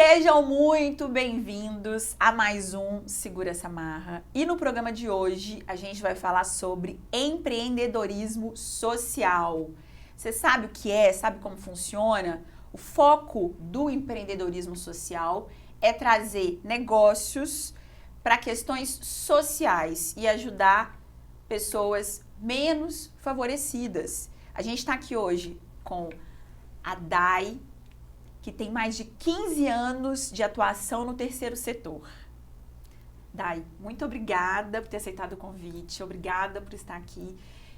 Sejam muito bem-vindos a mais um Segura essa Marra. E no programa de hoje a gente vai falar sobre empreendedorismo social. Você sabe o que é? Sabe como funciona? O foco do empreendedorismo social é trazer negócios para questões sociais e ajudar pessoas menos favorecidas. A gente está aqui hoje com a Dai, que tem mais de 15 anos de atuação no terceiro setor. Dai, muito obrigada por ter aceitado o convite, obrigada por estar aqui.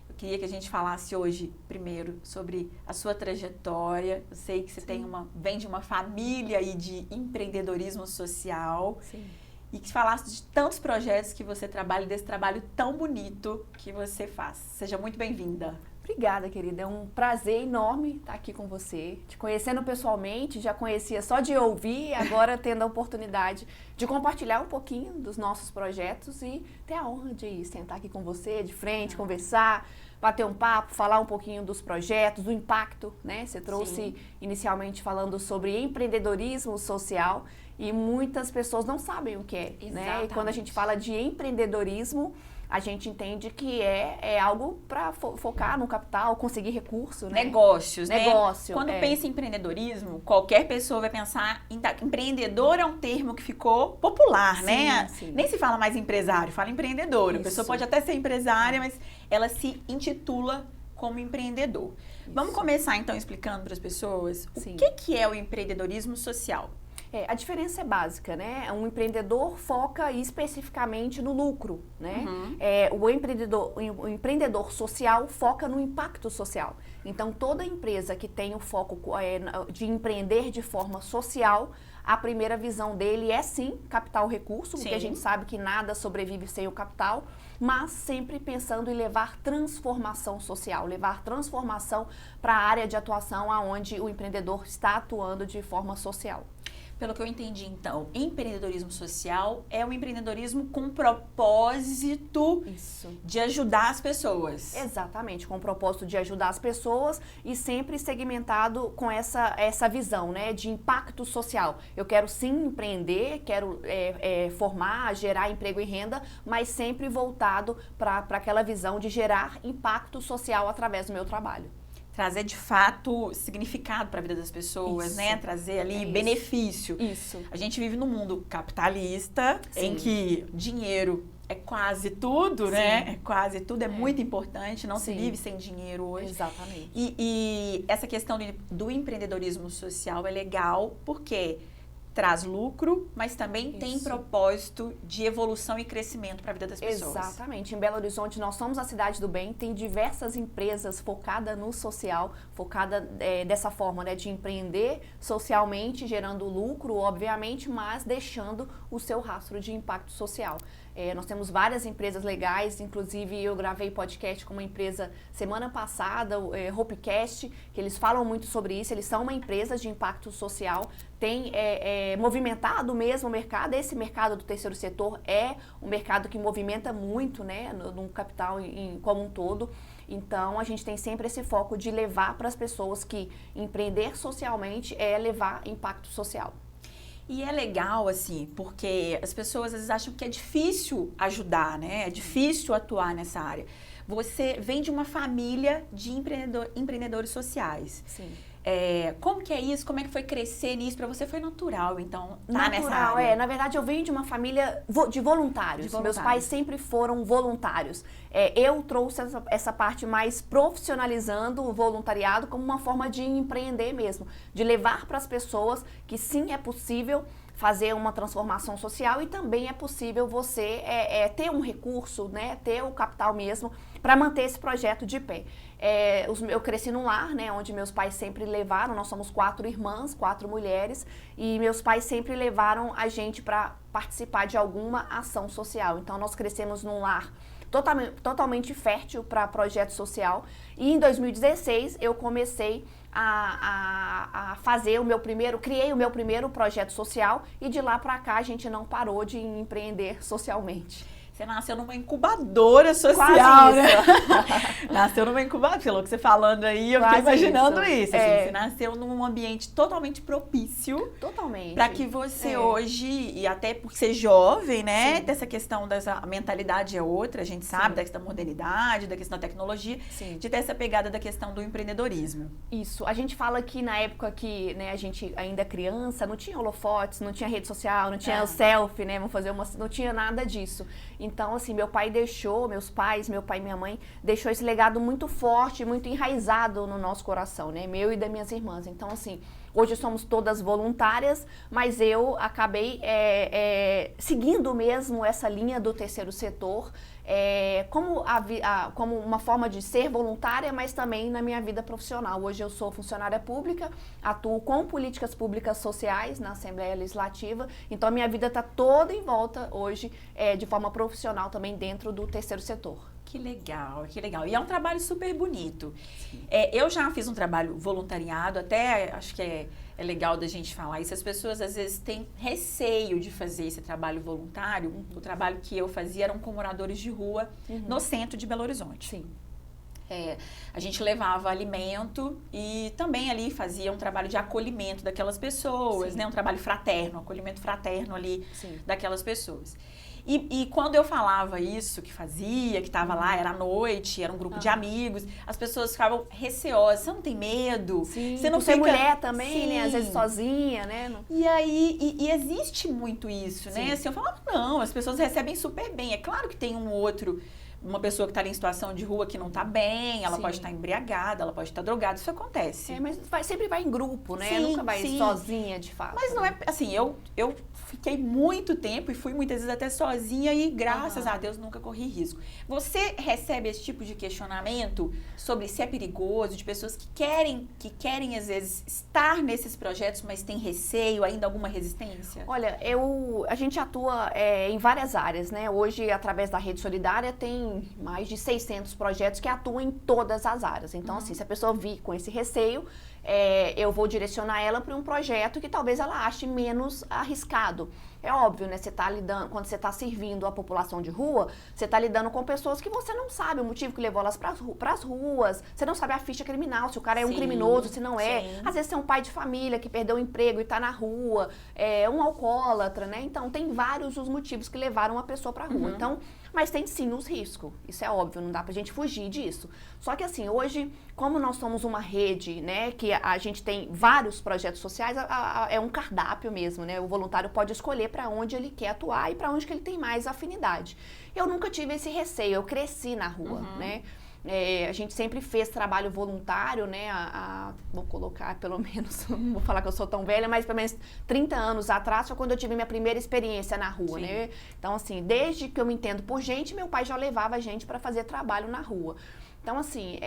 Eu queria que a gente falasse hoje, primeiro, sobre a sua trajetória. Eu sei que você vem de uma família aí de empreendedorismo social. Sim. E que falasse de tantos projetos que você trabalha, desse trabalho tão bonito que você faz. Seja muito bem-vinda. Obrigada, querida. É um prazer enorme estar aqui com você. Te conhecendo pessoalmente, já conhecia só de ouvir, agora tendo a oportunidade de compartilhar um pouquinho dos nossos projetos e ter a honra de sentar aqui com você, de frente, conversar, bater um papo, falar um pouquinho dos projetos, do impacto, né? Você trouxe inicialmente falando sobre empreendedorismo social e muitas pessoas não sabem o que é, né? E quando a gente fala de empreendedorismo, a gente entende que é algo para focar no capital, conseguir recurso, né? Negócios, né? Negócio. Quando pensa em empreendedorismo, qualquer pessoa vai pensar em empreendedor é um termo que ficou popular, Sim, né? sim. Nem se fala mais empresário, fala empreendedor. Isso. A pessoa pode até ser empresária, mas ela se intitula como empreendedor. Vamos começar então explicando para as pessoas o que é o empreendedorismo social. A diferença é básica, né? Um empreendedor foca especificamente no lucro, né? O empreendedor social foca no impacto social. Então, toda empresa que tem o foco de empreender de forma social, a primeira visão dele é sim captar o recurso, porque a gente sabe que nada sobrevive sem o capital, mas sempre pensando em levar transformação social, levar transformação para a área de atuação aonde o empreendedor está atuando de forma social. Pelo que eu entendi, então, empreendedorismo social é um empreendedorismo com propósito de ajudar as pessoas. Exatamente, com o propósito de ajudar as pessoas e sempre segmentado com essa visão, né, de impacto social. Eu quero sim empreender, quero formar, gerar emprego e renda, mas sempre voltado para aquela visão de gerar impacto social através do meu trabalho. Trazer de fato significado para a vida das pessoas, né? Trazer ali benefício. Isso. A gente vive num mundo capitalista em que dinheiro é quase tudo, né? É quase tudo, é muito importante, não se vive sem dinheiro hoje. Exatamente. E essa questão do empreendedorismo social é legal porque traz lucro, mas também tem propósito de evolução e crescimento para a vida das pessoas. Exatamente. Em Belo Horizonte, nós somos a cidade do bem, tem diversas empresas focadas no social, focada dessa forma, né, de empreender socialmente, gerando lucro, obviamente, mas deixando o seu rastro de impacto social. Nós temos várias empresas legais, inclusive eu gravei podcast com uma empresa semana passada, o Hopecast, que eles falam muito sobre isso, eles são uma empresa de impacto social, tem movimentado mesmo o mercado. Esse mercado do terceiro setor é um mercado que movimenta muito, né, no capital como um todo. Então, a gente tem sempre esse foco de levar para as pessoas que empreender socialmente é levar impacto social. E é legal, assim, porque as pessoas às vezes acham que é difícil ajudar, né? É difícil atuar nessa área. Você vem de uma família de empreendedores sociais. Sim. Como que é isso? Como é que foi crescer nisso? Para você foi natural, então, nessa Natural, área? Na verdade, eu venho de uma família de voluntários. Meus pais sempre foram voluntários. Eu trouxe essa parte mais profissionalizando o voluntariado como uma forma de empreender mesmo. De levar para as pessoas que sim, é possível fazer uma transformação social e também é possível você ter um recurso, né, ter o capital mesmo para manter esse projeto de pé. Eu cresci num lar, né, onde meus pais sempre levaram, nós somos 4 irmãs, 4 mulheres, e meus pais sempre levaram a gente para participar de alguma ação social. Então, nós crescemos num lar totalmente fértil para projeto social, e em 2016 eu comecei a fazer criei o meu primeiro projeto social, e de lá para cá a gente não parou de empreender socialmente. Você nasceu numa incubadora social, né? Isso. Nasceu numa incubadora, pelo que você falando aí, eu fiquei imaginando isso. Assim, você nasceu num ambiente totalmente propício. Totalmente. Para que você hoje, e até por ser jovem, né? Sim. Dessa questão a mentalidade é outra, a gente sabe, da questão da modernidade, da questão da tecnologia, de ter essa pegada da questão do empreendedorismo. Isso. A gente fala que na época que, né, a gente ainda é criança, não tinha holofotes, não tinha rede social, não tinha o selfie, né? Não tinha nada disso. Então, assim, meu pai e minha mãe, deixou esse legado muito forte, muito enraizado no nosso coração, né? Meu e das minhas irmãs. Então, assim, hoje somos todas voluntárias, mas eu acabei seguindo mesmo essa linha do terceiro setor, como uma forma de ser voluntária, mas também na minha vida profissional. Hoje eu sou funcionária pública, atuo com políticas públicas sociais na Assembleia Legislativa, então a minha vida está toda em volta hoje de forma profissional também dentro do terceiro setor. Que legal, que legal. E é um trabalho super bonito. Eu já fiz um trabalho voluntariado, até acho que é legal da gente falar isso. As pessoas às vezes têm receio de fazer esse trabalho voluntário. O trabalho que eu fazia eram com moradores de rua no centro de Belo Horizonte. Sim. A gente levava alimento e também ali fazia um trabalho de acolhimento daquelas pessoas, né? Um trabalho fraterno, acolhimento fraterno ali daquelas pessoas. E quando eu falava isso, que fazia, que estava lá, era à noite, era um grupo de amigos, as pessoas ficavam receosas. Você não tem medo? Sim, você não fica... mulher Sim. também, né? Às vezes sozinha, né? E aí, existe muito isso, né? Assim, eu falava, não, as pessoas recebem super bem. É claro que tem uma pessoa que está em situação de rua que não está bem, ela pode estar embriagada, ela pode estar drogada, isso acontece. Mas sempre vai em grupo, né? Nunca vai sozinha, de fato. Mas não é, assim, eu fiquei muito tempo e fui muitas vezes até sozinha e graças a Deus nunca corri risco. Você recebe esse tipo de questionamento sobre se é perigoso, de pessoas que querem às vezes estar nesses projetos, mas tem receio, ainda alguma resistência? Olha, a gente atua em várias áreas, né? Hoje, através da Rede Solidária, tem mais de 600 projetos que atuam em todas as áreas. Então, assim, se a pessoa vir com esse receio, eu vou direcionar ela para um projeto que talvez ela ache menos arriscado. É óbvio, né? Você tá lidando, quando você está servindo a população de rua, você está lidando com pessoas que você não sabe o motivo que levou elas para as ruas, você não sabe a ficha criminal, se o cara é um criminoso, se não é. Sim. Às vezes você é um pai de família que perdeu o emprego e está na rua, um alcoólatra, né? Então, tem vários os motivos que levaram a pessoa para a rua. Então, mas tem sim os riscos, isso é óbvio, não dá pra gente fugir disso. Só que assim, hoje, como nós somos uma rede, né, que a gente tem vários projetos sociais, é um cardápio mesmo, né? O voluntário pode escolher para onde ele quer atuar e para onde que ele tem mais afinidade. Eu nunca tive esse receio, eu cresci na rua, né? A gente sempre fez trabalho voluntário, né? Vou colocar pelo menos, não vou falar que eu sou tão velha, mas pelo menos 30 anos atrás foi quando eu tive minha primeira experiência na rua, né? Então, assim, desde que eu me entendo por gente, meu pai já levava a gente para fazer trabalho na rua. Então, assim,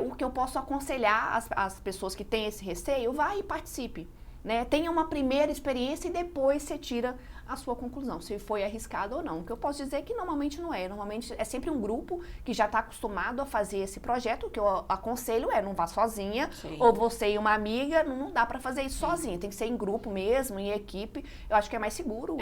o que eu posso aconselhar as pessoas que têm esse receio, vai e participe, né? Tenha uma primeira experiência e depois você tira a sua conclusão, se foi arriscado ou não. O que eu posso dizer é que normalmente não é. Normalmente é sempre um grupo que já está acostumado a fazer esse projeto. O que eu aconselho não vá sozinha, ou você e uma amiga, não dá para fazer isso sozinha. Tem que ser em grupo mesmo, em equipe. Eu acho que é mais seguro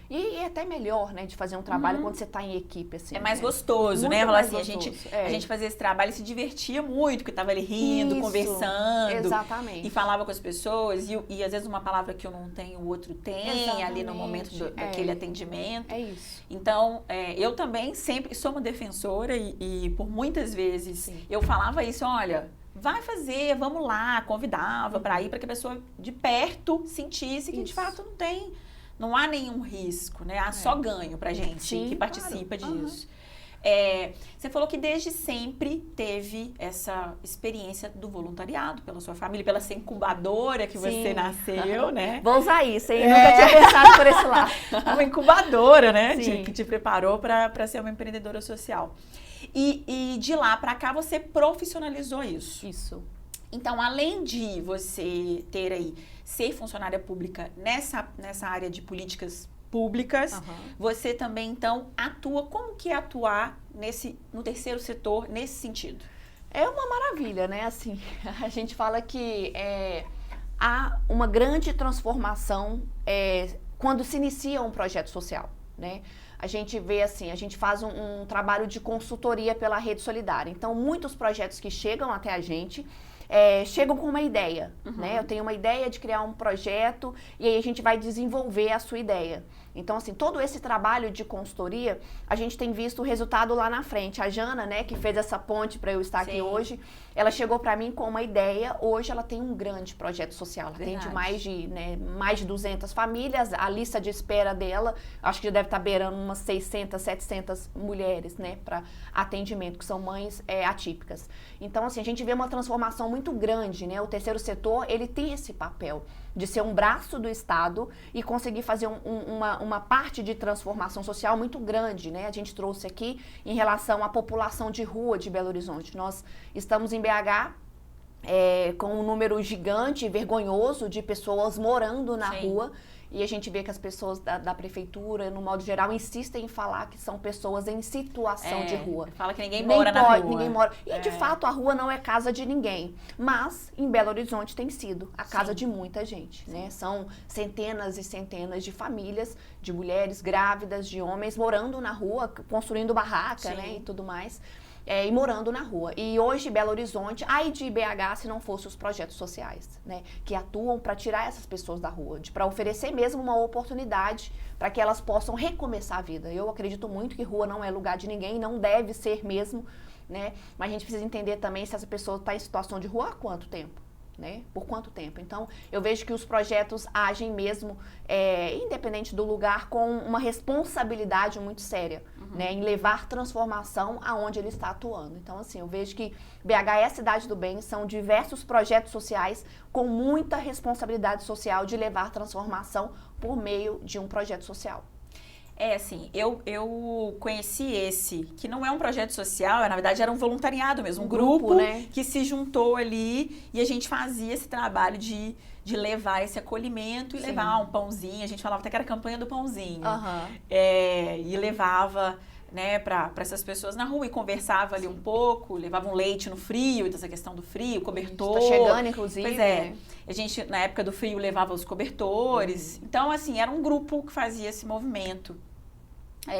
e é até melhor, né, de fazer um trabalho quando você está em equipe. Assim, é mais gostoso, né? Mais assim, gostoso. A gente fazia esse trabalho e se divertia muito, porque estava ali rindo, conversando. Exatamente. E falava com as pessoas. E às vezes uma palavra que eu não tenho, o outro tem ali no momento daquele atendimento. É isso. Então, eu também sempre sou uma defensora e por muitas vezes eu falava isso, olha, vai fazer, vamos lá, convidava para ir, para que a pessoa de perto sentisse que de fato não há nenhum risco, né? Há só ganho pra gente que participa disso. Você falou que desde sempre teve essa experiência do voluntariado pela sua família, pela essa incubadora que você nasceu, né? Vou usar isso, hein? Nunca tinha pensado por esse lado. Uma incubadora, né? Que te preparou para ser uma empreendedora social. E de lá para cá você profissionalizou isso. Isso. Então, além de você ter aí, ser funcionária pública nessa área de políticas públicas, você também, então, atua. Como que é atuar no terceiro setor, nesse sentido? É uma maravilha, né? Assim, a gente fala que há uma grande transformação quando se inicia um projeto social, né? a gente vê assim, a gente faz um trabalho de consultoria pela Rede Solidária. Então, muitos projetos que chegam até a gente, chegam com uma ideia, né? Eu tenho uma ideia de criar um projeto e aí a gente vai desenvolver a sua ideia. Então, assim, todo esse trabalho de consultoria, a gente tem visto o resultado lá na frente. A Jana, né, que fez essa ponte para eu estar aqui hoje, ela chegou para mim com uma ideia. Hoje ela tem um grande projeto social. Ela atende mais de 200 famílias. A lista de espera dela, acho que já deve estar beirando umas 600, 700 mulheres, né, para atendimento, que são mães atípicas. Então, assim, a gente vê uma transformação muito grande, né? O terceiro setor, ele tem esse papel de ser um braço do Estado e conseguir fazer uma parte de transformação social muito grande, né? A gente trouxe aqui em relação à população de rua de Belo Horizonte. Nós estamos em BH com um número gigante, vergonhoso, de pessoas morando na rua. E a gente vê que as pessoas da prefeitura, no modo geral, insistem em falar que são pessoas em situação de rua. Fala que ninguém mora na rua. Ninguém mora. E, de fato, a rua não é casa de ninguém. Mas, em Belo Horizonte, tem sido a casa de muita gente, né? São centenas e centenas de famílias, de mulheres grávidas, de homens morando na rua, construindo barraca, né? E tudo mais. E morando na rua. E hoje, Belo Horizonte, ai de BH se não fossem os projetos sociais, né? Que atuam para tirar essas pessoas da rua, para oferecer mesmo uma oportunidade para que elas possam recomeçar a vida. Eu acredito muito que rua não é lugar de ninguém, não deve ser mesmo, né? Mas a gente precisa entender também se essa pessoa está em situação de rua há quanto tempo. Né? Por quanto tempo? Então, eu vejo que os projetos agem mesmo, independente do lugar, com uma responsabilidade muito séria, né? Em levar transformação aonde ele está atuando. Então, assim, eu vejo que BH é a cidade do bem, são diversos projetos sociais com muita responsabilidade social de levar transformação por meio de um projeto social. Assim, eu conheci esse, que não é um projeto social, na verdade era um voluntariado mesmo, um grupo, né, que se juntou ali e a gente fazia esse trabalho de levar esse acolhimento e levar um pãozinho, a gente falava até que era a campanha do pãozinho, e levava, né, para essas pessoas na rua e conversava ali um pouco, levava um leite no frio, dessa questão do frio, cobertor. Tá chegando, inclusive. Pois né? A gente, na época do frio, levava os cobertores. Então, assim, era um grupo que fazia esse movimento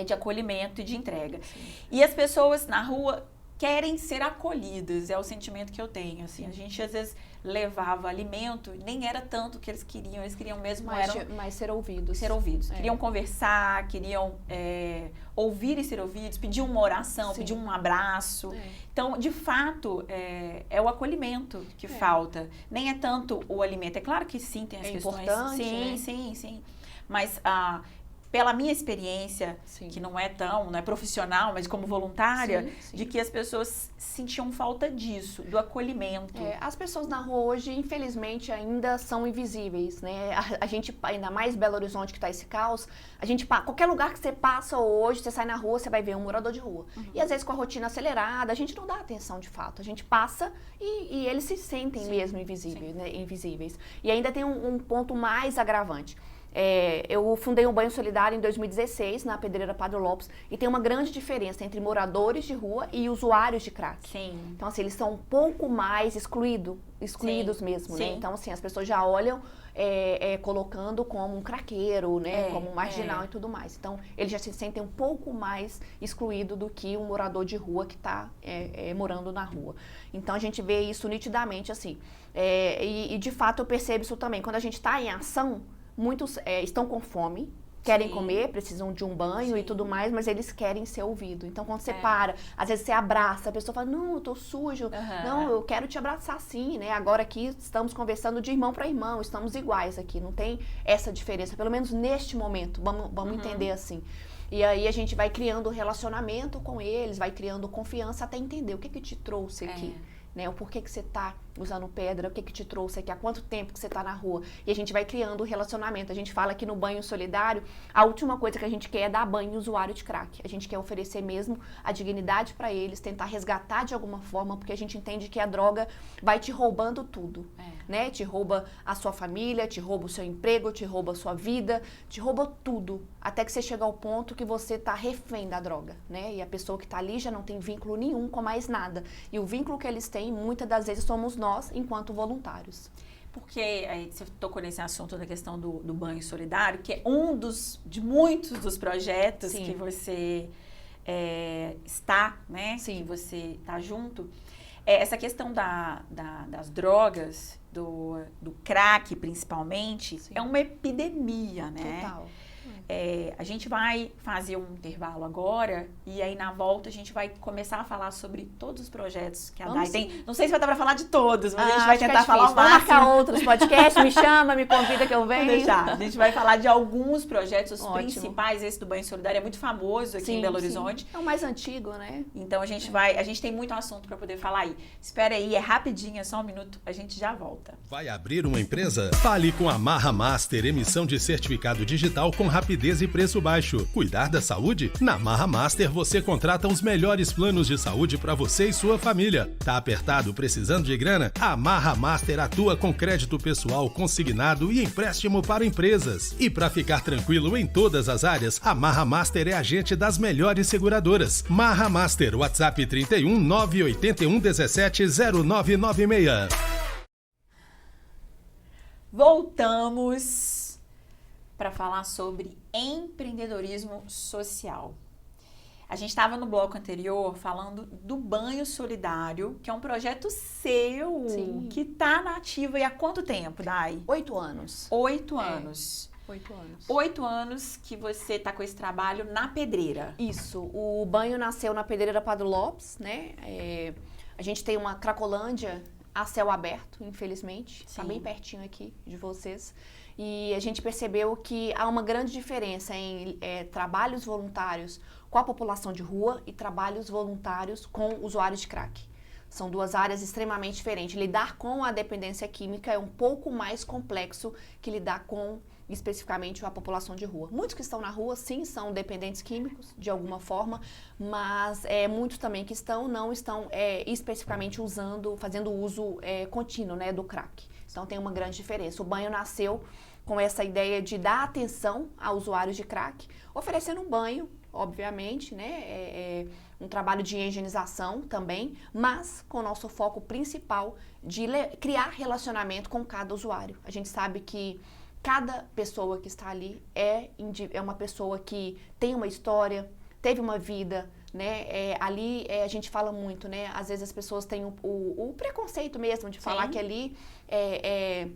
de acolhimento e de entrega. E as pessoas na rua querem ser acolhidas, é o sentimento que eu tenho, assim. A gente, às vezes, levava alimento, nem era tanto o que eles queriam mesmo... Mas ser ouvidos. Ser ouvidos. Queriam conversar, queriam ouvir e ser ouvidos, pedir uma oração, pedir um abraço. Então, de fato, é o acolhimento que falta. Nem é tanto o alimento. É claro que sim, tem as questões... Importante, sim. Mas... pela minha experiência, que não é profissional, mas como voluntária, de que as pessoas sentiam falta disso, do acolhimento. As pessoas na rua hoje, infelizmente, ainda são invisíveis, né? A gente, ainda mais Belo Horizonte, que está esse caos, qualquer lugar que você passa hoje, você sai na rua, você vai ver um morador de rua. E às vezes com a rotina acelerada, a gente não dá atenção de fato. A gente passa e eles se sentem mesmo invisíveis. E ainda tem um ponto mais agravante. Eu fundei um banho solidário em 2016 na Pedreira Padre Lopes e tem uma grande diferença entre moradores de rua e usuários de crack. Então, assim, eles são um pouco mais excluídos mesmo, né? Então, assim, as pessoas já olham colocando como um craqueiro, né? Como um marginal e tudo mais. Então, eles já se sentem um pouco mais excluído do que um morador de rua que está morando na rua. Então, a gente vê isso nitidamente, assim. E, de fato, eu percebo isso também. Quando a gente está em ação, muitos estão com fome, querem comer, precisam de um banho e tudo mais, mas eles querem ser ouvidos. Então, quando você para, às vezes você abraça, a pessoa fala, não, eu tô sujo, não, eu quero te abraçar sim, né? Agora aqui estamos conversando de irmão para irmão, estamos iguais aqui, não tem essa diferença, pelo menos neste momento, vamos entender assim. E aí a gente vai criando relacionamento com eles, vai criando confiança até entender o que te trouxe aqui. Né, o porquê que você está usando pedra, o que te trouxe aqui, há quanto tempo que você está na rua. E a gente vai criando um relacionamento. A gente fala que no banho solidário, a última coisa que a gente quer é dar banho em usuário de crack. A gente quer oferecer mesmo a dignidade para eles, tentar resgatar de alguma forma, porque a gente entende que a droga vai te roubando tudo. Né? Te rouba a sua família, te rouba o seu emprego, te rouba a sua vida, te rouba tudo. Até que você chega ao ponto que você está refém da droga. Né? E a pessoa que está ali já não tem vínculo nenhum com mais nada. E o vínculo que eles têm, muitas das vezes, somos nós, enquanto voluntários. porque aí você tocou nesse assunto da questão do banho solidário, que é um de muitos dos projetos que você está, né? Sim. Que você está junto. Essa questão das drogas, do crack principalmente, é uma epidemia, né? Total. A gente vai fazer um intervalo agora e aí na volta a gente vai começar a falar sobre todos os projetos que a Dai tem. Não sei se vai dar para falar de todos, mas a gente vai tentar falar o máximo. Vamos marcar outros podcasts, me chama, me convida que eu venho. Vou deixar. A gente vai falar de alguns projetos, os principais. Esse do Banho Solidário é muito famoso aqui em Belo Horizonte. É o mais antigo, né? Então a gente tem muito assunto para poder falar aí. Espera aí, é rapidinho, é só um minuto, a gente já volta. Vai abrir uma empresa? Fale com a Marra Master, emissão de certificado digital com rapidez e preço baixo. Cuidar da saúde? Na Marra Master você contrata os melhores planos de saúde para você e sua família. Tá apertado, precisando de grana? A Marra Master atua com crédito pessoal consignado e empréstimo para empresas. E para ficar tranquilo em todas as áreas, a Marra Master é agente das melhores seguradoras. Marra Master, WhatsApp 31 981 17 0996. Voltamos para falar sobre empreendedorismo social. A gente estava no bloco anterior falando do Banho Solidário, que é um projeto seu, que está na ativa. E há quanto tempo, Dai? 8 anos. 8 anos. 8 anos. 8 anos que você está com esse trabalho na Pedreira. Isso. O Banho nasceu na Pedreira Padre Lopes, né? A gente tem uma Cracolândia a céu aberto, infelizmente. Está bem pertinho aqui de vocês. E a gente percebeu que há uma grande diferença em trabalhos voluntários com a população de rua e trabalhos voluntários com usuários de crack. São duas áreas extremamente diferentes. Lidar com a dependência química é um pouco mais complexo que lidar com, especificamente, a população de rua. Muitos que estão na rua, sim, são dependentes químicos, de alguma forma, mas muitos também que não estão especificamente fazendo uso contínuo, né, do crack. Então, tem uma grande diferença. O banho nasceu com essa ideia de dar atenção a usuários de crack, oferecendo um banho, obviamente, né, um trabalho de higienização também, mas com o nosso foco principal de criar relacionamento com cada usuário. A gente sabe que cada pessoa que está ali é uma pessoa que tem uma história, teve uma vida, né? Ali a gente fala muito, né? Às vezes as pessoas têm o preconceito mesmo de falar que ali é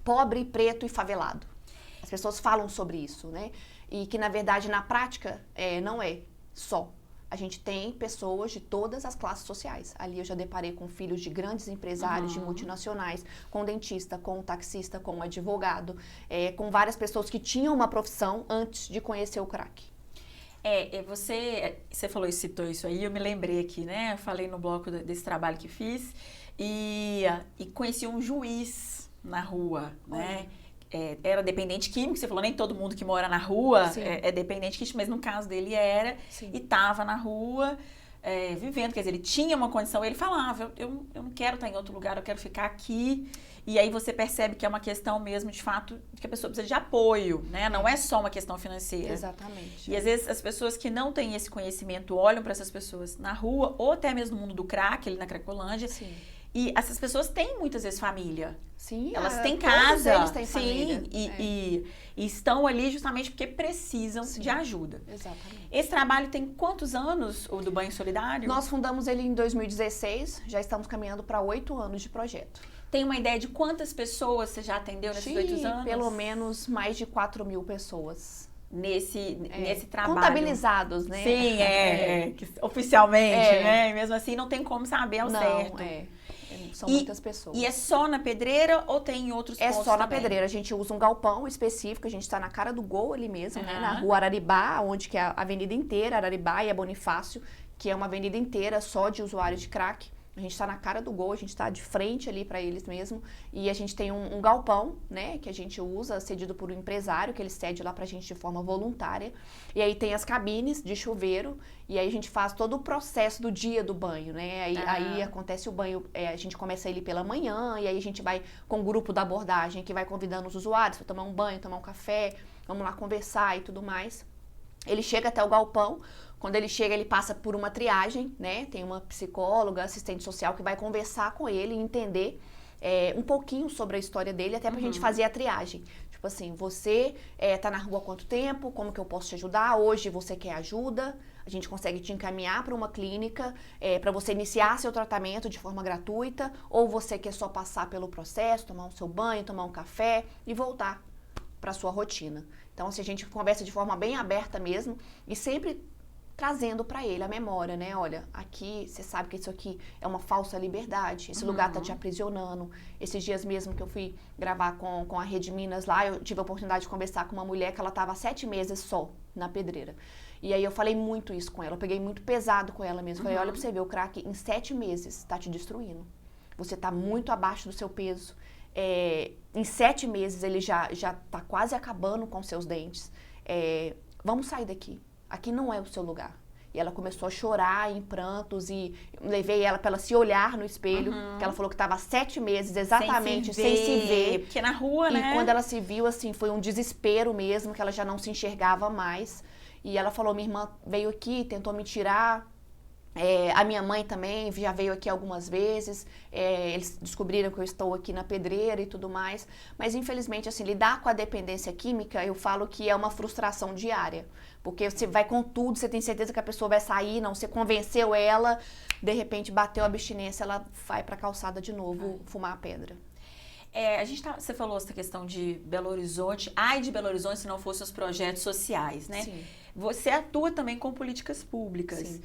pobre, preto e favelado. As pessoas falam sobre isso, né? E que, na verdade, na prática, não é só. A gente tem pessoas de todas as classes sociais. Ali eu já deparei com filhos de grandes empresários, de multinacionais, com dentista, com taxista, com advogado, com várias pessoas que tinham uma profissão antes de conhecer o crack. Você falou e citou isso aí, eu me lembrei aqui, né? Eu falei no bloco desse trabalho que fiz e conheci um juiz na rua, né? Era dependente químico, você falou, nem todo mundo que mora na rua é dependente químico, mas no caso dele era, e estava na rua vivendo, quer dizer, ele tinha uma condição, ele falava, eu não quero estar em outro lugar, eu quero ficar aqui, e aí você percebe que é uma questão mesmo, de fato, de que a pessoa precisa de apoio, né? Não é só uma questão financeira. Exatamente. E às vezes as pessoas que não têm esse conhecimento olham para essas pessoas na rua, ou até mesmo no mundo do crack, ali na Cracolândia, e essas pessoas têm muitas vezes família. Sim, elas têm casa. Eles têm família. E estão ali justamente porque precisam de ajuda. Exatamente. Esse trabalho tem quantos anos, o do Banho Solidário? Nós fundamos ele em 2016, já estamos caminhando para 8 anos de projeto. Tem uma ideia de quantas pessoas você já atendeu nesses 8 anos? Pelo menos mais de 4.000 pessoas. Nesse trabalho. Contabilizados, né? Sim, oficialmente, né? E mesmo assim não tem como saber ao certo. São muitas pessoas. E é só na Pedreira ou tem em outros pontos também? É só na também? Pedreira. A gente usa um galpão específico, a gente está na cara do gol ali mesmo, né? Na rua Araribá, onde que é a avenida inteira, Araribá e a Bonifácio, que é uma avenida inteira só de usuários de crack. A gente está na cara do gol, a gente está de frente ali para eles mesmo. E a gente tem um galpão, né, que a gente usa, cedido por um empresário, que ele cede lá pra gente de forma voluntária. E aí tem as cabines de chuveiro, e aí a gente faz todo o processo do dia do banho, né? Aí acontece o banho, a gente começa ele pela manhã, e aí a gente vai com o grupo da abordagem, que vai convidando os usuários para tomar um banho, tomar um café, vamos lá conversar e tudo mais. Ele chega até o galpão. Quando ele chega, ele passa por uma triagem, né? Tem uma psicóloga, assistente social que vai conversar com ele e entender um pouquinho sobre a história dele, até pra gente fazer a triagem. Tipo assim, você tá na rua há quanto tempo? Como que eu posso te ajudar? Hoje você quer ajuda? A gente consegue te encaminhar para uma clínica para você iniciar seu tratamento de forma gratuita, ou você quer só passar pelo processo, tomar o seu banho, tomar um café e voltar para sua rotina. Então, se a gente conversa de forma bem aberta mesmo e sempre trazendo para ele a memória, né? Olha, aqui, você sabe que isso aqui é uma falsa liberdade, esse lugar tá te aprisionando. Esses dias mesmo que eu fui gravar com a Rede Minas lá, eu tive a oportunidade de conversar com uma mulher que ela tava 7 meses só na pedreira. E aí eu falei muito isso com ela, eu peguei muito pesado com ela mesmo. Falei, olha pra você ver, o crack em 7 meses tá te destruindo. Você tá muito abaixo do seu peso. Em 7 meses ele já tá quase acabando com seus dentes. Vamos sair daqui. Aqui não é o seu lugar. E ela começou a chorar em prantos e levei ela para ela se olhar no espelho, que ela falou que estava 7 meses exatamente sem se ver. Porque na rua, né? E quando ela se viu, assim, foi um desespero mesmo, que ela já não se enxergava mais. E ela falou, minha irmã veio aqui, tentou me tirar. A minha mãe também já veio aqui algumas vezes, eles descobriram que eu estou aqui na pedreira e tudo mais, mas infelizmente, assim, lidar com a dependência química, eu falo que é uma frustração diária, porque você vai com tudo, você tem certeza que a pessoa vai sair, não, você convenceu ela, de repente bateu a abstinência, ela vai pra calçada de novo fumar a pedra. Você falou essa questão de Belo Horizonte, de Belo Horizonte se não fossem os projetos sociais, né? Sim. Você atua também com políticas públicas. Sim.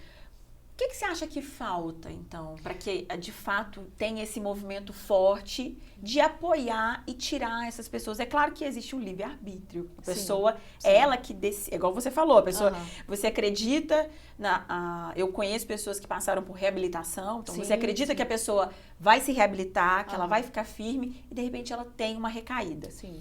O que você acha que falta, então, para que, de fato, tenha esse movimento forte de apoiar e tirar essas pessoas? É claro que existe um livre-arbítrio. A pessoa, ela que decide, igual você falou, a pessoa, você acredita, eu conheço pessoas que passaram por reabilitação, então você acredita que a pessoa vai se reabilitar, que ela vai ficar firme e, de repente, ela tem uma recaída. Sim.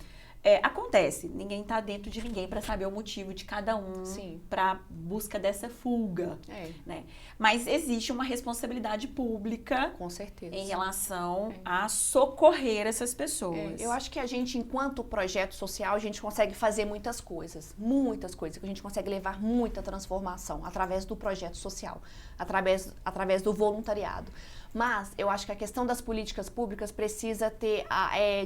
Acontece, ninguém está dentro de ninguém para saber o motivo de cada um para busca dessa fuga, né? Mas existe uma responsabilidade pública, com certeza, em relação a socorrer essas pessoas. Eu acho que a gente, enquanto projeto social, a gente consegue fazer muitas coisas, que a gente consegue levar muita transformação através do projeto social, através do voluntariado. Mas eu acho que a questão das políticas públicas precisa ter,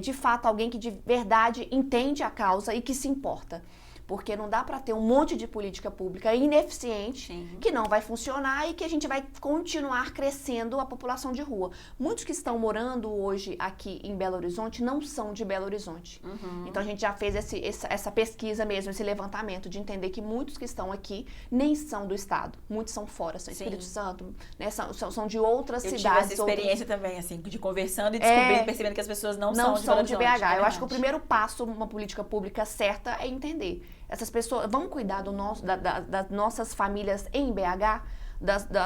de fato, alguém que de verdade entende a causa e que se importa. Porque não dá para ter um monte de política pública ineficiente, que não vai funcionar e que a gente vai continuar crescendo a população de rua. Muitos que estão morando hoje aqui em Belo Horizonte não são de Belo Horizonte. Então a gente já fez essa pesquisa mesmo, esse levantamento de entender que muitos que estão aqui nem são do estado. Muitos são fora, são Espírito Santo, né, são de outras cidades. Eu tive essa experiência também, assim, de conversando e descobrindo, percebendo que as pessoas não são de BH. Eu acho que o primeiro passo numa política pública certa é entender. Essas pessoas vão cuidar das nossas famílias em BH,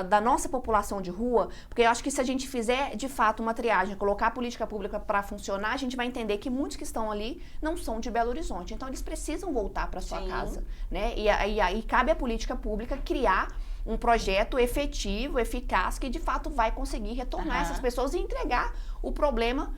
da nossa população de rua, porque eu acho que se a gente fizer, de fato, uma triagem, colocar a política pública para funcionar, a gente vai entender que muitos que estão ali não são de Belo Horizonte. Então, eles precisam voltar para sua casa, né? E aí cabe à política pública criar um projeto efetivo, eficaz, que de fato vai conseguir retornar essas pessoas e entregar o problema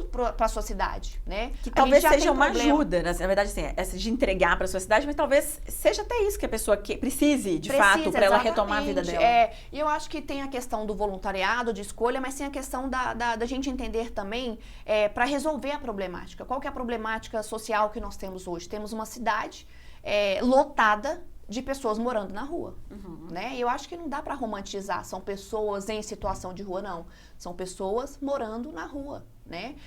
para a sua cidade, né? Que talvez seja uma ajuda, na verdade, assim, essa de entregar para a sua cidade, mas talvez seja até isso que a pessoa precise, de fato, para ela retomar a vida dela. E eu acho que tem a questão do voluntariado, de escolha, mas tem a questão da gente entender também para resolver a problemática. Qual que é a problemática social que nós temos hoje? Temos uma cidade lotada de pessoas morando na rua, né? E eu acho que não dá para romantizar, são pessoas em situação de rua, não. São pessoas morando na rua, né?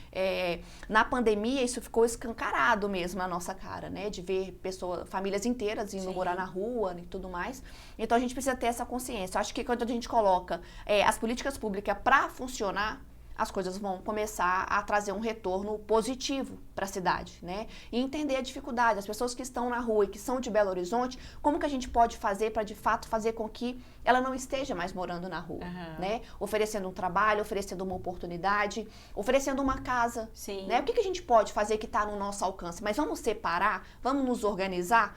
Na pandemia, isso ficou escancarado mesmo na nossa cara, né? De ver famílias inteiras indo morar na rua e tudo mais. Então, a gente precisa ter essa consciência. Eu acho que quando a gente coloca as políticas públicas para funcionar, as coisas vão começar a trazer um retorno positivo para a cidade, né? E entender a dificuldade, as pessoas que estão na rua e que são de Belo Horizonte, como que a gente pode fazer para, de fato, fazer com que ela não esteja mais morando na rua, né? Oferecendo um trabalho, oferecendo uma oportunidade, oferecendo uma casa, né? O que a gente pode fazer que está no nosso alcance? Mas vamos separar, vamos nos organizar,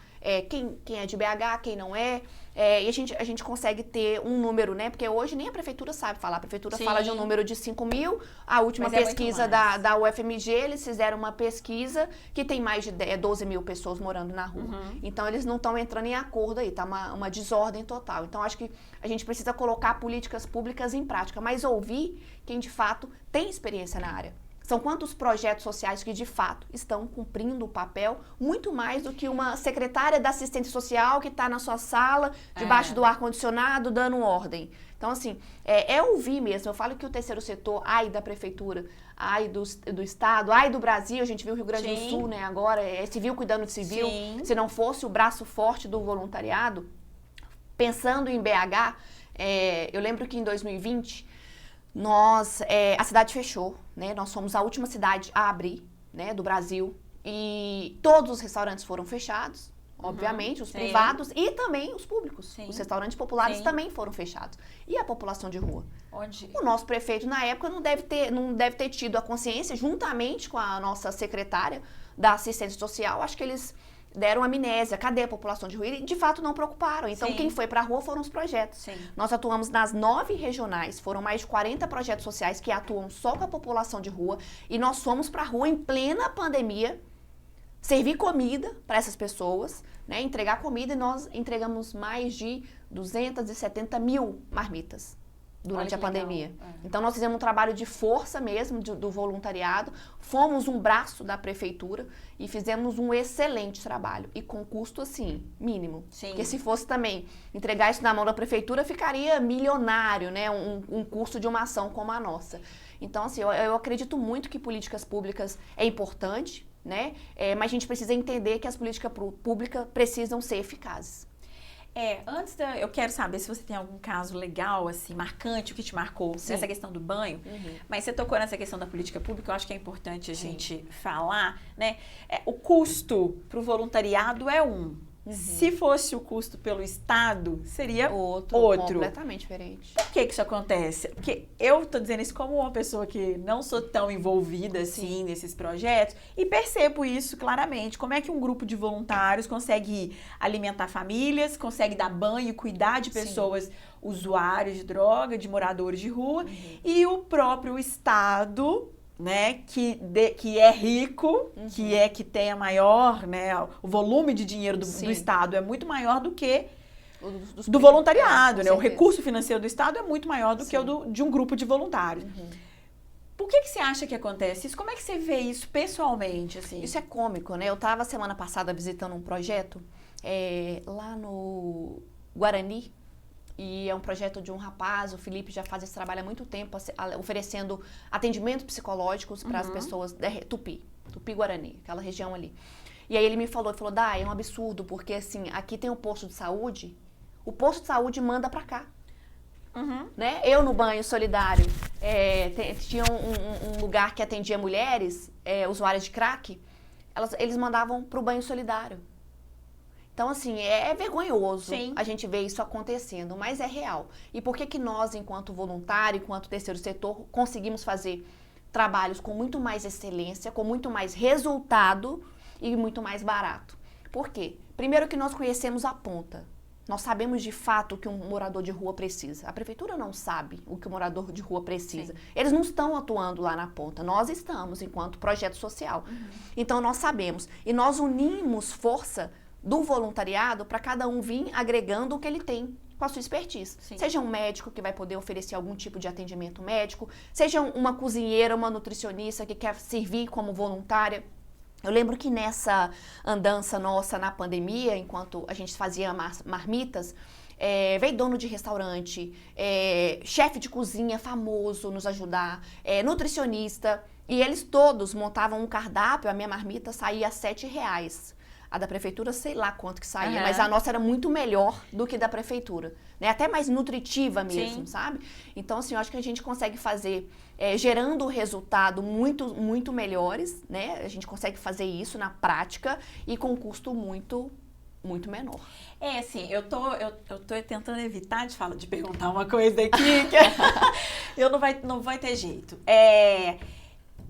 quem é de BH, quem não é, e a gente consegue ter um número, né? Porque hoje nem a prefeitura sabe falar. A prefeitura fala de um número de 5 mil. A última pesquisa da UFMG, eles fizeram uma pesquisa que tem mais de 12 mil pessoas morando na rua. Então, eles não estão entrando em acordo aí, tá uma desordem total. Então, acho que a gente precisa colocar políticas públicas em prática, mas ouvir quem, de fato, tem experiência na área. São quantos projetos sociais que, de fato, estão cumprindo o papel muito mais do que uma secretária da assistência social que está na sua sala, debaixo do ar-condicionado, dando ordem. Então, assim, é ouvir mesmo. Eu falo que o terceiro setor, ai da prefeitura, ai do Estado, ai do Brasil, a gente viu o Rio Grande do Sul, né, agora, é civil cuidando de civil. Sim. Se não fosse o braço forte do voluntariado, pensando em BH, eu lembro que em 2020, a cidade fechou, né? Nós fomos a última cidade a abrir, né, do Brasil, e todos os restaurantes foram fechados, obviamente, os privados e também os públicos. Sim. Os restaurantes populares também foram fechados. E a população de rua? O nosso prefeito, na época, não deve ter tido a consciência, juntamente com a nossa secretária da assistência social, acho que eles deram amnésia, cadê a população de rua? E, de fato, não preocuparam. Então, quem foi para a rua foram os projetos. Sim. Nós atuamos nas 9 regionais, foram mais de 40 projetos sociais que atuam só com a população de rua, e nós fomos para a rua em plena pandemia, servir comida para essas pessoas, né, entregar comida, e nós entregamos mais de 270 mil marmitas durante a pandemia. Então, nós fizemos um trabalho de força mesmo, do voluntariado, fomos um braço da prefeitura e fizemos um excelente trabalho. E com custo, assim, mínimo. Sim. Porque se fosse também entregar isso na mão da prefeitura, ficaria milionário, né? Um custo de uma ação como a nossa. Então, assim, eu acredito muito que políticas públicas é importante, né? Mas a gente precisa entender que as políticas públicas precisam ser eficazes. Eu quero saber se você tem algum caso legal, assim, marcante, o que te marcou nessa questão do banho. Mas você tocou nessa questão da política pública, eu acho que é importante a gente falar, né? O custo para o voluntariado é Se fosse o custo pelo Estado, seria outro. Completamente diferente. Por que isso acontece? Porque eu tô dizendo isso como uma pessoa que não sou tão envolvida assim nesses projetos e percebo isso claramente. Como é que um grupo de voluntários consegue alimentar famílias, consegue dar banho e cuidar de pessoas usuários de droga, de moradores de rua, e o próprio Estado, né, que é rico, que tem a maior, né, o volume de dinheiro do Estado é muito maior do que do voluntariado, né? O recurso financeiro do Estado é muito maior do que o de um grupo de voluntários. Por que você acha que acontece isso? Como é que você vê isso pessoalmente, assim? Isso é cômico, né? Eu estava semana passada visitando um projeto lá no Guarani. E é um projeto de um rapaz, o Felipe já faz esse trabalho há muito tempo, oferecendo atendimentos psicológicos para as pessoas Tupi-Guarani, aquela região ali. E aí ele me falou, Dai, é um absurdo, porque assim, aqui tem um posto de saúde, o posto de saúde manda para cá. Né? Eu no banho solidário, tinha um lugar que atendia mulheres, usuárias de crack, eles mandavam para o banho solidário. Então, assim, é vergonhoso a gente ver isso acontecendo, mas é real. E por que nós, enquanto voluntário, enquanto terceiro setor, conseguimos fazer trabalhos com muito mais excelência, com muito mais resultado e muito mais barato? Por quê? Primeiro que nós conhecemos a ponta. Nós sabemos de fato o que um morador de rua precisa. A prefeitura não sabe o que o morador de rua precisa. Eles não estão atuando lá na ponta. Nós estamos, enquanto projeto social. Então, nós sabemos. E nós unimos força do voluntariado para cada um vir agregando o que ele tem com a sua expertise. Seja um médico que vai poder oferecer algum tipo de atendimento médico, seja uma cozinheira, uma nutricionista que quer servir como voluntária. Eu lembro que nessa andança nossa na pandemia, enquanto a gente fazia marmitas, veio dono de restaurante, chefe de cozinha famoso nos ajudar, nutricionista, e eles todos montavam um cardápio, a minha marmita saía R$7. A da prefeitura, sei lá quanto que saía, mas a nossa era muito melhor do que da prefeitura, né? Até mais nutritiva mesmo, sabe? Então, assim, eu acho que a gente consegue fazer, gerando resultado muito, muito melhores, né? A gente consegue fazer isso na prática e com um custo muito, muito menor. Assim, eu tô tentando evitar de perguntar uma coisa aqui, que não vai ter jeito.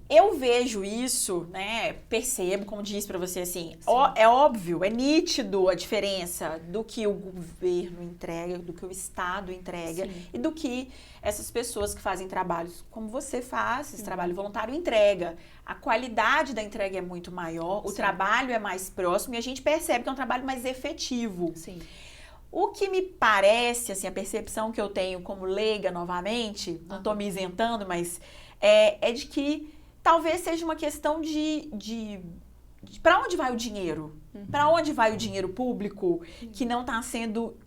Eu vejo isso, né, percebo, como disse pra você, assim, é óbvio, é nítido a diferença do que o governo entrega, do que o Estado entrega e do que essas pessoas que fazem trabalhos como você faz, esse trabalho voluntário, entrega. A qualidade da entrega é muito maior, o trabalho é mais próximo e a gente percebe que é um trabalho mais efetivo. O que me parece, assim, a percepção que eu tenho como leiga novamente, não tô me isentando, mas é de que talvez seja uma questão de para onde vai o dinheiro? Para onde vai o dinheiro público que não está sendo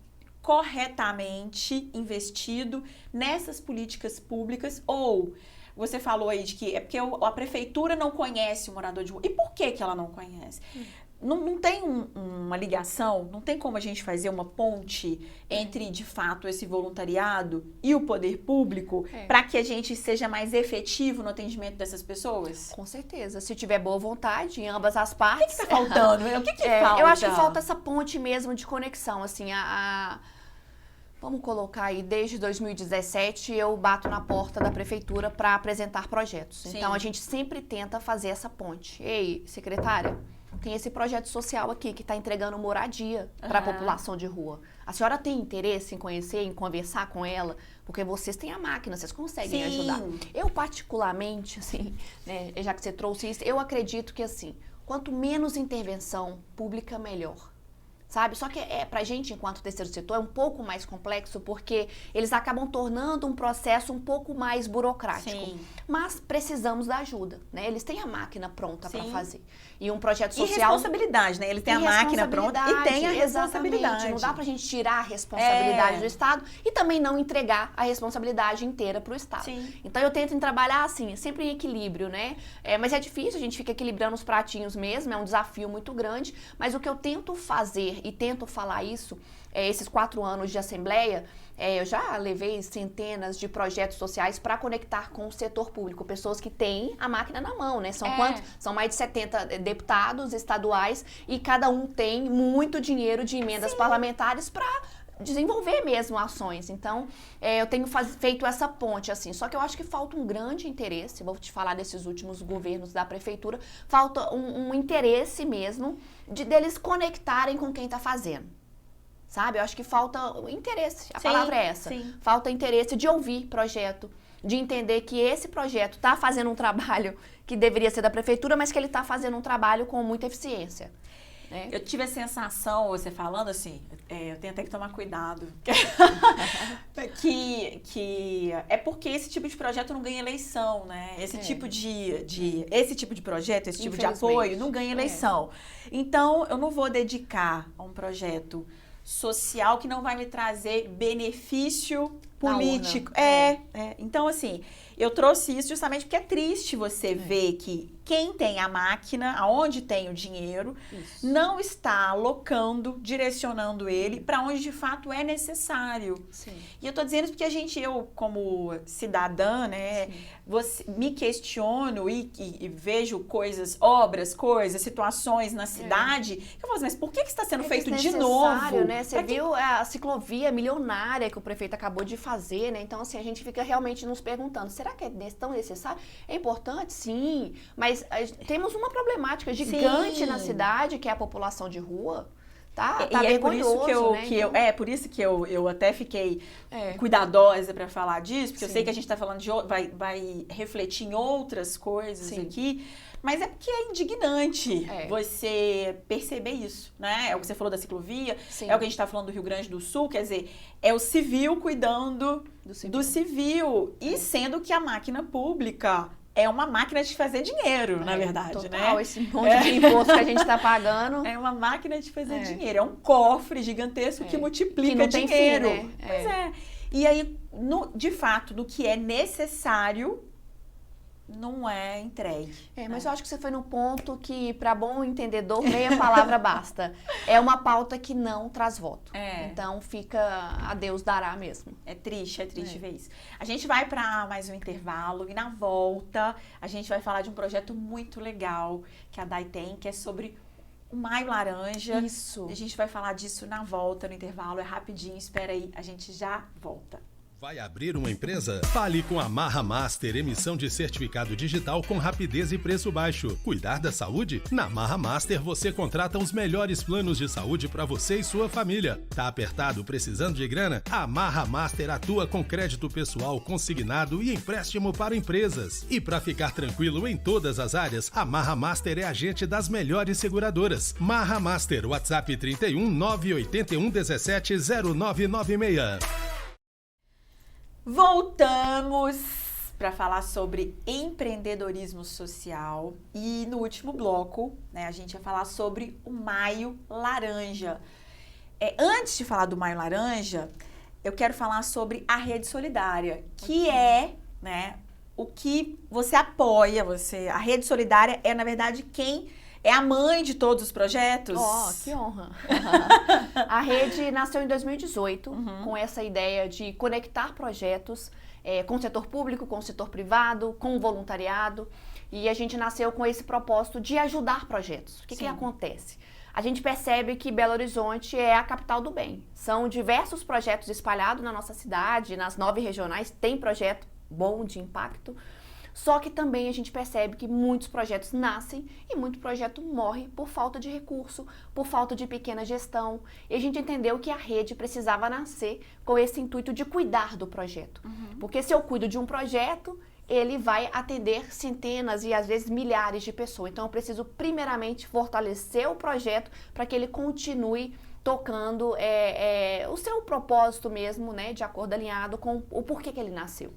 corretamente investido nessas políticas públicas? Ou você falou aí de que é porque a prefeitura não conhece o morador de rua. E por que ela não conhece? Não tem uma ligação, não tem como a gente fazer uma ponte entre, de fato, esse voluntariado e o poder público para que a gente seja mais efetivo no atendimento dessas pessoas? Com certeza. Se tiver boa vontade em ambas as partes. O que está faltando? O que falta? Eu acho que falta essa ponte mesmo de conexão, assim, Vamos colocar aí, desde 2017 eu bato na porta da prefeitura para apresentar projetos. Sim. Então a gente sempre tenta fazer essa ponte. Ei, secretária, tem esse projeto social aqui que está entregando moradia para a população de rua. A senhora tem interesse em conhecer, em conversar com ela? Porque vocês têm a máquina, vocês conseguem ajudar. Eu particularmente, assim, né, já que você trouxe isso, eu acredito que assim, quanto menos intervenção pública, melhor. Sabe? Só que pra gente, enquanto terceiro setor, é um pouco mais complexo porque eles acabam tornando um processo um pouco mais burocrático. Sim. Mas precisamos da ajuda, né? Eles têm a máquina pronta para fazer. E um projeto social... E responsabilidade, né? Eles têm a máquina pronta e têm a responsabilidade. Não dá pra gente tirar a responsabilidade do Estado e também não entregar a responsabilidade inteira pro Estado. Sim. Então eu tento trabalhar assim, sempre em equilíbrio, né? Mas é difícil, a gente fica equilibrando os pratinhos mesmo, é um desafio muito grande, mas o que eu tento fazer e tento falar isso, esses 4 anos de Assembleia, eu já levei centenas de projetos sociais para conectar com o setor público, pessoas que têm a máquina na mão, né? São quantos? São mais de 70 deputados estaduais e cada um tem muito dinheiro de emendas parlamentares para desenvolver mesmo ações. Então, eu tenho feito essa ponte, assim. Só que eu acho que falta um grande interesse, vou te falar desses últimos governos da prefeitura, falta um interesse mesmo deles conectarem com quem está fazendo. Sabe? Eu acho que falta interesse, a palavra é essa. Sim. Falta interesse de ouvir projeto, de entender que esse projeto está fazendo um trabalho que deveria ser da prefeitura, mas que ele está fazendo um trabalho com muita eficiência. Eu tive a sensação, você falando assim, eu tenho até que tomar cuidado, que é porque esse tipo de projeto não ganha eleição, né? Esse tipo esse tipo de projeto, esse tipo de apoio não ganha eleição. Então, eu não vou dedicar a um projeto social que não vai me trazer benefício político. Então, assim, eu trouxe isso justamente porque é triste você ver que quem tem a máquina, aonde tem o dinheiro, não está alocando, direcionando ele para onde de fato é necessário. Sim. E eu tô dizendo isso porque eu como cidadã, né, me questiono e vejo obras, situações na cidade, que eu falo assim, mas por que está sendo feito de novo? Né? Você viu a ciclovia milionária que o prefeito acabou de fazer, né? Então, assim, a gente fica realmente nos perguntando, será que é tão necessário? É importante? Sim, mas temos uma problemática gigante na cidade, que é a população de rua. Tá vergonhoso, por isso que eu até fiquei cuidadosa para falar disso, porque eu sei que a gente está falando vai refletir em outras coisas aqui, mas é porque é indignante você perceber isso, né? É o que você falou da ciclovia, é o que a gente está falando do Rio Grande do Sul, quer dizer, é o civil cuidando do civil e sendo que a máquina pública é uma máquina de fazer dinheiro, na verdade, total, né? Esse monte de imposto que a gente está pagando. É uma máquina de fazer dinheiro. É um cofre gigantesco que multiplica dinheiro. Tem fim, né? Pois é. E aí, de fato, no que é necessário, não é entregue. Mas eu acho que você foi no ponto que, para bom entendedor, meia palavra basta. É uma pauta que não traz voto. Então, fica a Deus dará mesmo. É triste ver isso. A gente vai para mais um intervalo e na volta a gente vai falar de um projeto muito legal que a Dai tem, que é sobre o Maio Laranja. Isso. A gente vai falar disso na volta, no intervalo. É rapidinho, espera aí, a gente já volta. Vai abrir uma empresa? Fale com a Marra Master, emissão de certificado digital com rapidez e preço baixo. Cuidar da saúde? Na Marra Master você contrata os melhores planos de saúde para você e sua família. Tá apertado, precisando de grana? A Marra Master atua com crédito pessoal consignado e empréstimo para empresas. E para ficar tranquilo em todas as áreas, a Marra Master é agente das melhores seguradoras. Marra Master, WhatsApp 31 981 17 0996. Voltamos para falar sobre empreendedorismo social e no último bloco, né, a gente vai falar sobre o Maio Laranja. Antes de falar do Maio Laranja, eu quero falar sobre a Rede Solidária, que é, né, o que você apoia, a Rede Solidária é, na verdade, quem é a mãe de todos os projetos. Que honra! A rede nasceu em 2018 com essa ideia de conectar projetos com o setor público, com o setor privado, com o voluntariado. E a gente nasceu com esse propósito de ajudar projetos. O que acontece? A gente percebe que Belo Horizonte é a capital do bem. São diversos projetos espalhados na nossa cidade, nas 9 regionais, tem projeto bom de impacto. Só que também a gente percebe que muitos projetos nascem e muito projeto morre por falta de recurso, por falta de pequena gestão. E a gente entendeu que a rede precisava nascer com esse intuito de cuidar do projeto. Porque se eu cuido de um projeto, ele vai atender centenas e às vezes milhares de pessoas. Então eu preciso primeiramente fortalecer o projeto para que ele continue tocando o seu propósito mesmo, né, de acordo alinhado com o porquê que ele nasceu.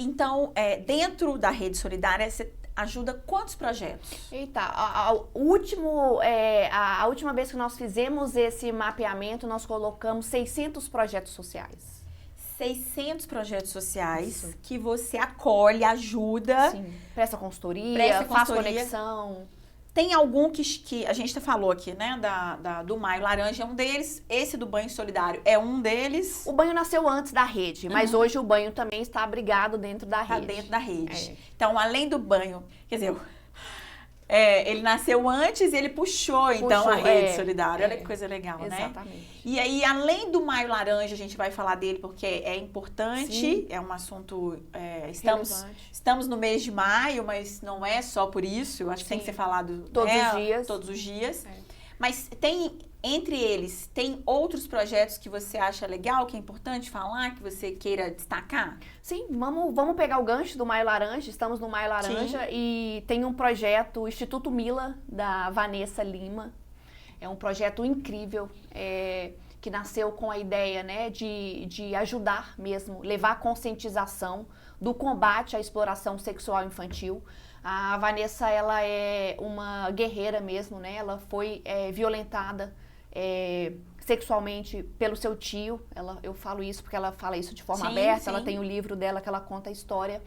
Então, dentro da Rede Solidária, você ajuda quantos projetos? Eita, a última vez que nós fizemos esse mapeamento, nós colocamos 600 projetos sociais. 600 projetos sociais que você acolhe, ajuda. Sim, presta consultoria, faz conexão. Tem algum que a gente falou aqui, né, do Maio Laranja é um deles, esse do Banho Solidário é um deles. O Banho nasceu antes da rede, mas hoje o Banho também está abrigado dentro da rede. Está dentro da rede. Então, além do Banho, quer dizer, ele nasceu antes e ele puxou então, a Rede Solidária. Olha que coisa legal, né? Exatamente. E aí, além do Maio Laranja, a gente vai falar dele porque é importante, sim, é um assunto... Estamos no mês de maio, mas não é só por isso. Eu acho que tem que ser falado todos os dias. Mas entre eles, tem outros projetos que você acha legal, que é importante falar, que você queira destacar? Sim, vamos pegar o gancho do Maio Laranja. Estamos no Maio Laranja, sim, e tem um projeto, o Instituto Mila, da Vanessa Lima. É um projeto incrível, que nasceu com a ideia, né, de ajudar mesmo, levar a conscientização do combate à exploração sexual infantil. A Vanessa, ela é uma guerreira mesmo, né? Ela foi violentada sexualmente pelo seu tio. Eu falo isso porque ela fala isso de forma aberta. Sim. Ela tem o livro dela que ela conta a história.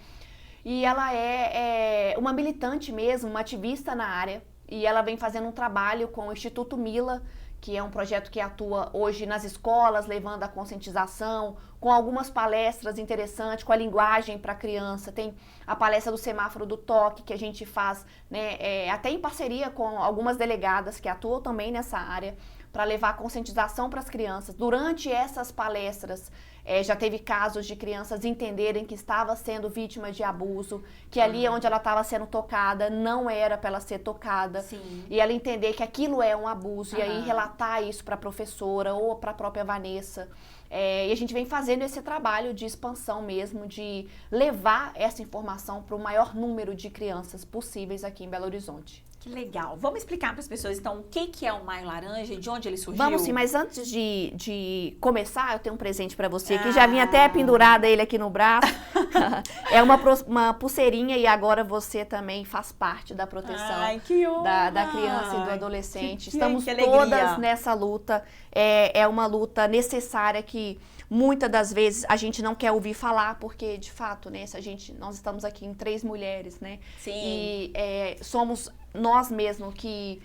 E ela é uma militante mesmo, uma ativista na área. E ela vem fazendo um trabalho com o Instituto Mila, que é um projeto que atua hoje nas escolas, levando a conscientização, com algumas palestras interessantes, com a linguagem para a criança. Tem a palestra do semáforo do toque, que a gente faz, né, até em parceria com algumas delegadas que atuam também nessa área, para levar a conscientização para as crianças. Durante essas palestras, já teve casos de crianças entenderem que estava sendo vítima de abuso, que ali onde ela estava sendo tocada não era para ela ser tocada. Sim. E ela entender que aquilo é um abuso, e aí relatar isso para a professora ou para a própria Vanessa. E a gente vem fazendo esse trabalho de expansão mesmo, de levar essa informação para o maior número de crianças possíveis aqui em Belo Horizonte. Que legal. Vamos explicar para as pessoas, então, o que é o Maio Laranja e de onde ele surgiu? Vamos sim, mas antes de começar, eu tenho um presente para você, que já vinha até pendurada ele aqui no braço. É uma pulseirinha e agora você também faz parte da proteção da criança e do adolescente. Estamos todas nessa luta. É uma luta necessária que muitas das vezes a gente não quer ouvir falar, porque de fato, né, nós estamos aqui em 3 mulheres, né? Sim. E somos nós mesmos que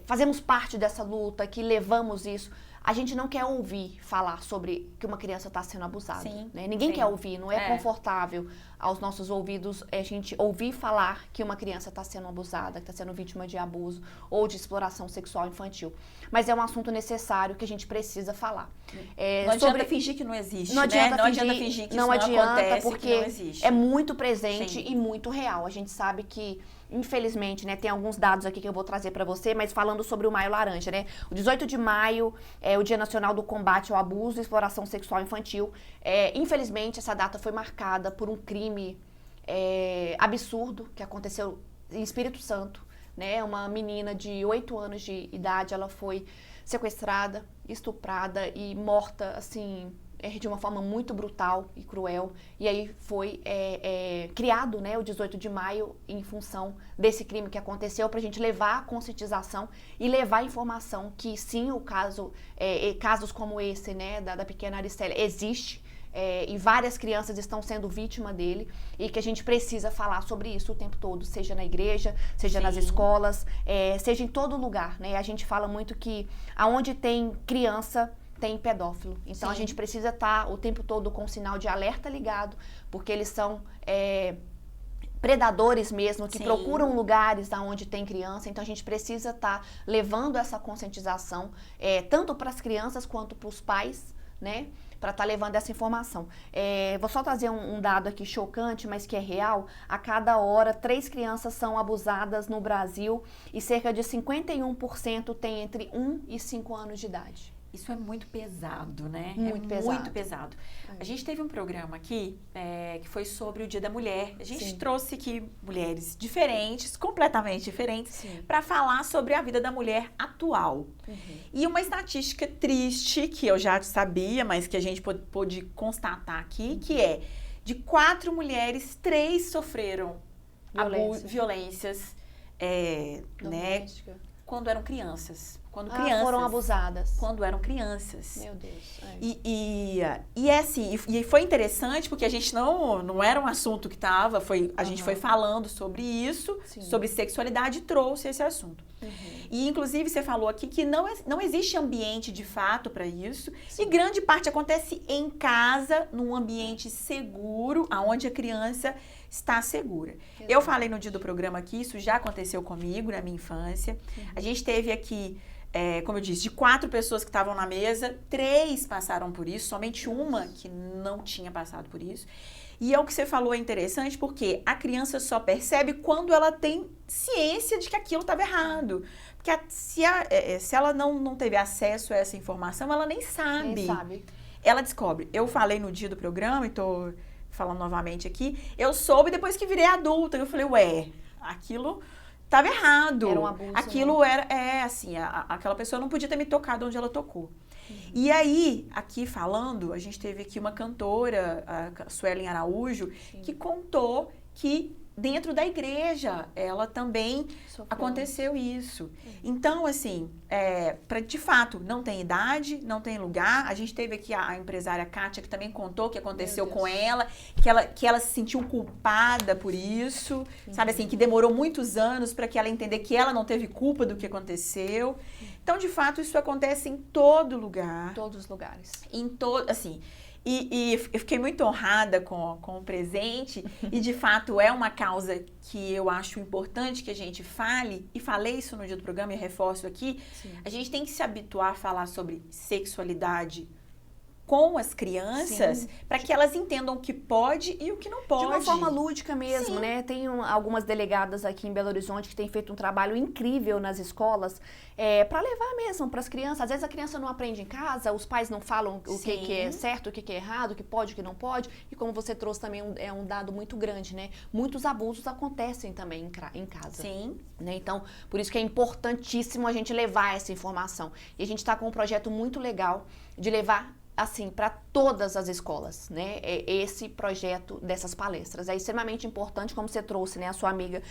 fazemos parte dessa luta, que levamos isso. A gente não quer ouvir falar sobre que uma criança está sendo abusada. Sim, né? Ninguém quer ouvir, não é confortável aos nossos ouvidos a gente ouvir falar que uma criança está sendo abusada, que está sendo vítima de abuso ou de exploração sexual infantil. Mas é um assunto necessário que a gente precisa falar. Não adianta fingir que não existe, não adianta, né? Não adianta fingir que não isso não acontece, porque que não existe. É muito presente e muito real. A gente sabe que, infelizmente, né, tem alguns dados aqui que eu vou trazer para você, mas falando sobre o Maio Laranja, né? O 18 de maio é o Dia Nacional do Combate ao Abuso e Exploração Sexual Infantil. Infelizmente, essa data foi marcada por um crime absurdo que aconteceu em Espírito Santo, né? Uma menina de 8 anos de idade, ela foi sequestrada, estuprada e morta, assim, de uma forma muito brutal e cruel. E aí foi criado, né, o 18 de maio em função desse crime que aconteceu, para a gente levar a conscientização e levar a informação que sim, o caso, casos como esse, né, da pequena Aricélia, existe. E várias crianças estão sendo vítima dele e que a gente precisa falar sobre isso o tempo todo, seja na igreja, seja nas escolas, seja em todo lugar, né? A gente fala muito que aonde tem criança tem pedófilo, então a gente precisa estar o tempo todo com o sinal de alerta ligado, porque eles são predadores mesmo, que procuram lugares onde tem criança, então a gente precisa estar levando essa conscientização tanto para as crianças quanto para os pais, né? Para estar levando essa informação. Vou só trazer um dado aqui chocante, mas que é real. A cada hora, 3 crianças são abusadas no Brasil e cerca de 51% têm entre 1 e 5 anos de idade. Isso é muito pesado, né? Muito pesado. Muito pesado. A gente teve um programa aqui que foi sobre o Dia da Mulher. A gente trouxe aqui mulheres diferentes, completamente diferentes, para falar sobre a vida da mulher atual. E uma estatística triste, que eu já sabia, mas que a gente pôde constatar aqui, que é de 4 mulheres, 3 sofreram violências né, quando eram crianças. Foram abusadas. Quando eram crianças. Meu Deus. E assim, e foi interessante porque a gente não era um assunto que estava, a gente foi falando sobre isso, sobre sexualidade e trouxe esse assunto. E inclusive você falou aqui que não existe ambiente de fato para isso e grande parte acontece em casa, num ambiente seguro, onde a criança está segura. Eu falei no dia do programa que isso já aconteceu comigo na minha infância. A gente teve aqui, como eu disse, de 4 pessoas que estavam na mesa, 3 passaram por isso, somente uma que não tinha passado por isso. E o que você falou é interessante porque a criança só percebe quando ela tem ciência de que aquilo estava errado. Porque se ela não teve acesso a essa informação, ela nem sabe. Nem sabe. Ela descobre. Eu falei no dia do programa e tô falando novamente aqui, eu soube depois que virei adulta. Eu falei, aquilo estava errado. Era um abuso. Aquilo era, assim, aquela pessoa não podia ter me tocado onde ela tocou. E aí, aqui falando, a gente teve aqui uma cantora, a Suelen Araújo, que contou que dentro da igreja, ela também aconteceu isso. Então, assim, de fato, não tem idade, não tem lugar. A gente teve aqui a empresária Kátia, que também contou que aconteceu com ela, que ela se sentiu culpada por isso, sabe assim, que demorou muitos anos para que ela entender que ela não teve culpa do que aconteceu. Então, de fato, isso acontece em todo lugar. Todos os lugares. Assim... E eu fiquei muito honrada com o presente e, de fato, é uma causa que eu acho importante que a gente fale, e falei isso no dia do programa e reforço aqui, a gente tem que se habituar a falar sobre sexualidade com as crianças, para que elas entendam o que pode e o que não pode. De uma forma lúdica mesmo, né? Tem algumas delegadas aqui em Belo Horizonte que têm feito um trabalho incrível nas escolas, para levar mesmo para as crianças. Às vezes a criança não aprende em casa, os pais não falam o que é certo, o que é errado, o que pode, o que não pode. E como você trouxe também, é um dado muito grande, né? Muitos abusos acontecem também em casa. Sim. Né? Então, por isso que é importantíssimo a gente levar essa informação. E a gente está com um projeto muito legal de levar assim, para todas as escolas, né, esse projeto dessas palestras. É extremamente importante, como você trouxe, né, a sua amiga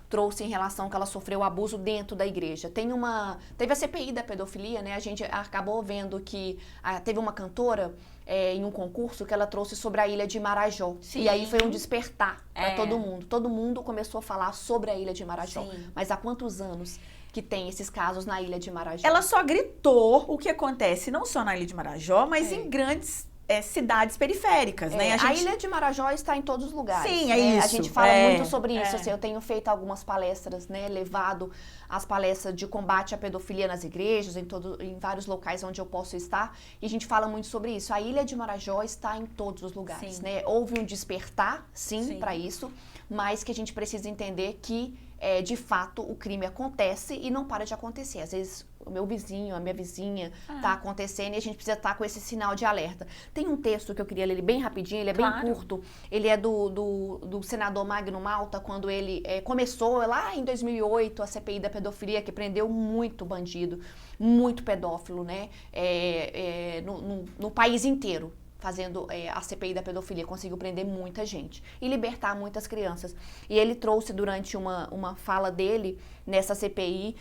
trouxe em relação que ela sofreu abuso dentro da igreja. Teve a CPI da pedofilia, né, a gente acabou vendo que teve uma cantora em um concurso que ela trouxe sobre a ilha de Marajó. Sim. E aí foi um despertar para todo mundo. Todo mundo começou a falar sobre a ilha de Marajó. Sim. Mas há quantos anos que tem esses casos na ilha de Marajó? Ela só gritou o que acontece não só na ilha de Marajó, mas em grandes cidades periféricas, né? A ilha de Marajó está em todos os lugares. Sim, né? isso. A gente fala muito sobre isso. Assim, eu tenho feito algumas palestras, né? Levado as palestras de combate à pedofilia nas igrejas, em vários locais onde eu posso estar. E a gente fala muito sobre isso. A ilha de Marajó está em todos os lugares, né? Houve um despertar, sim. para isso, mas que a gente precisa entender que de fato, o crime acontece e não para de acontecer. Às vezes, o meu vizinho, a minha vizinha tá acontecendo e a gente precisa estar com esse sinal de alerta. Tem um texto que eu queria ler ele bem rapidinho, ele é bem curto. Ele é do senador Magno Malta, quando ele começou lá em 2008 a CPI da pedofilia, que prendeu muito bandido, muito pedófilo, né? No país inteiro. Fazendo a CPI da pedofilia, conseguiu prender muita gente e libertar muitas crianças. E ele trouxe durante uma fala dele, nessa CPI,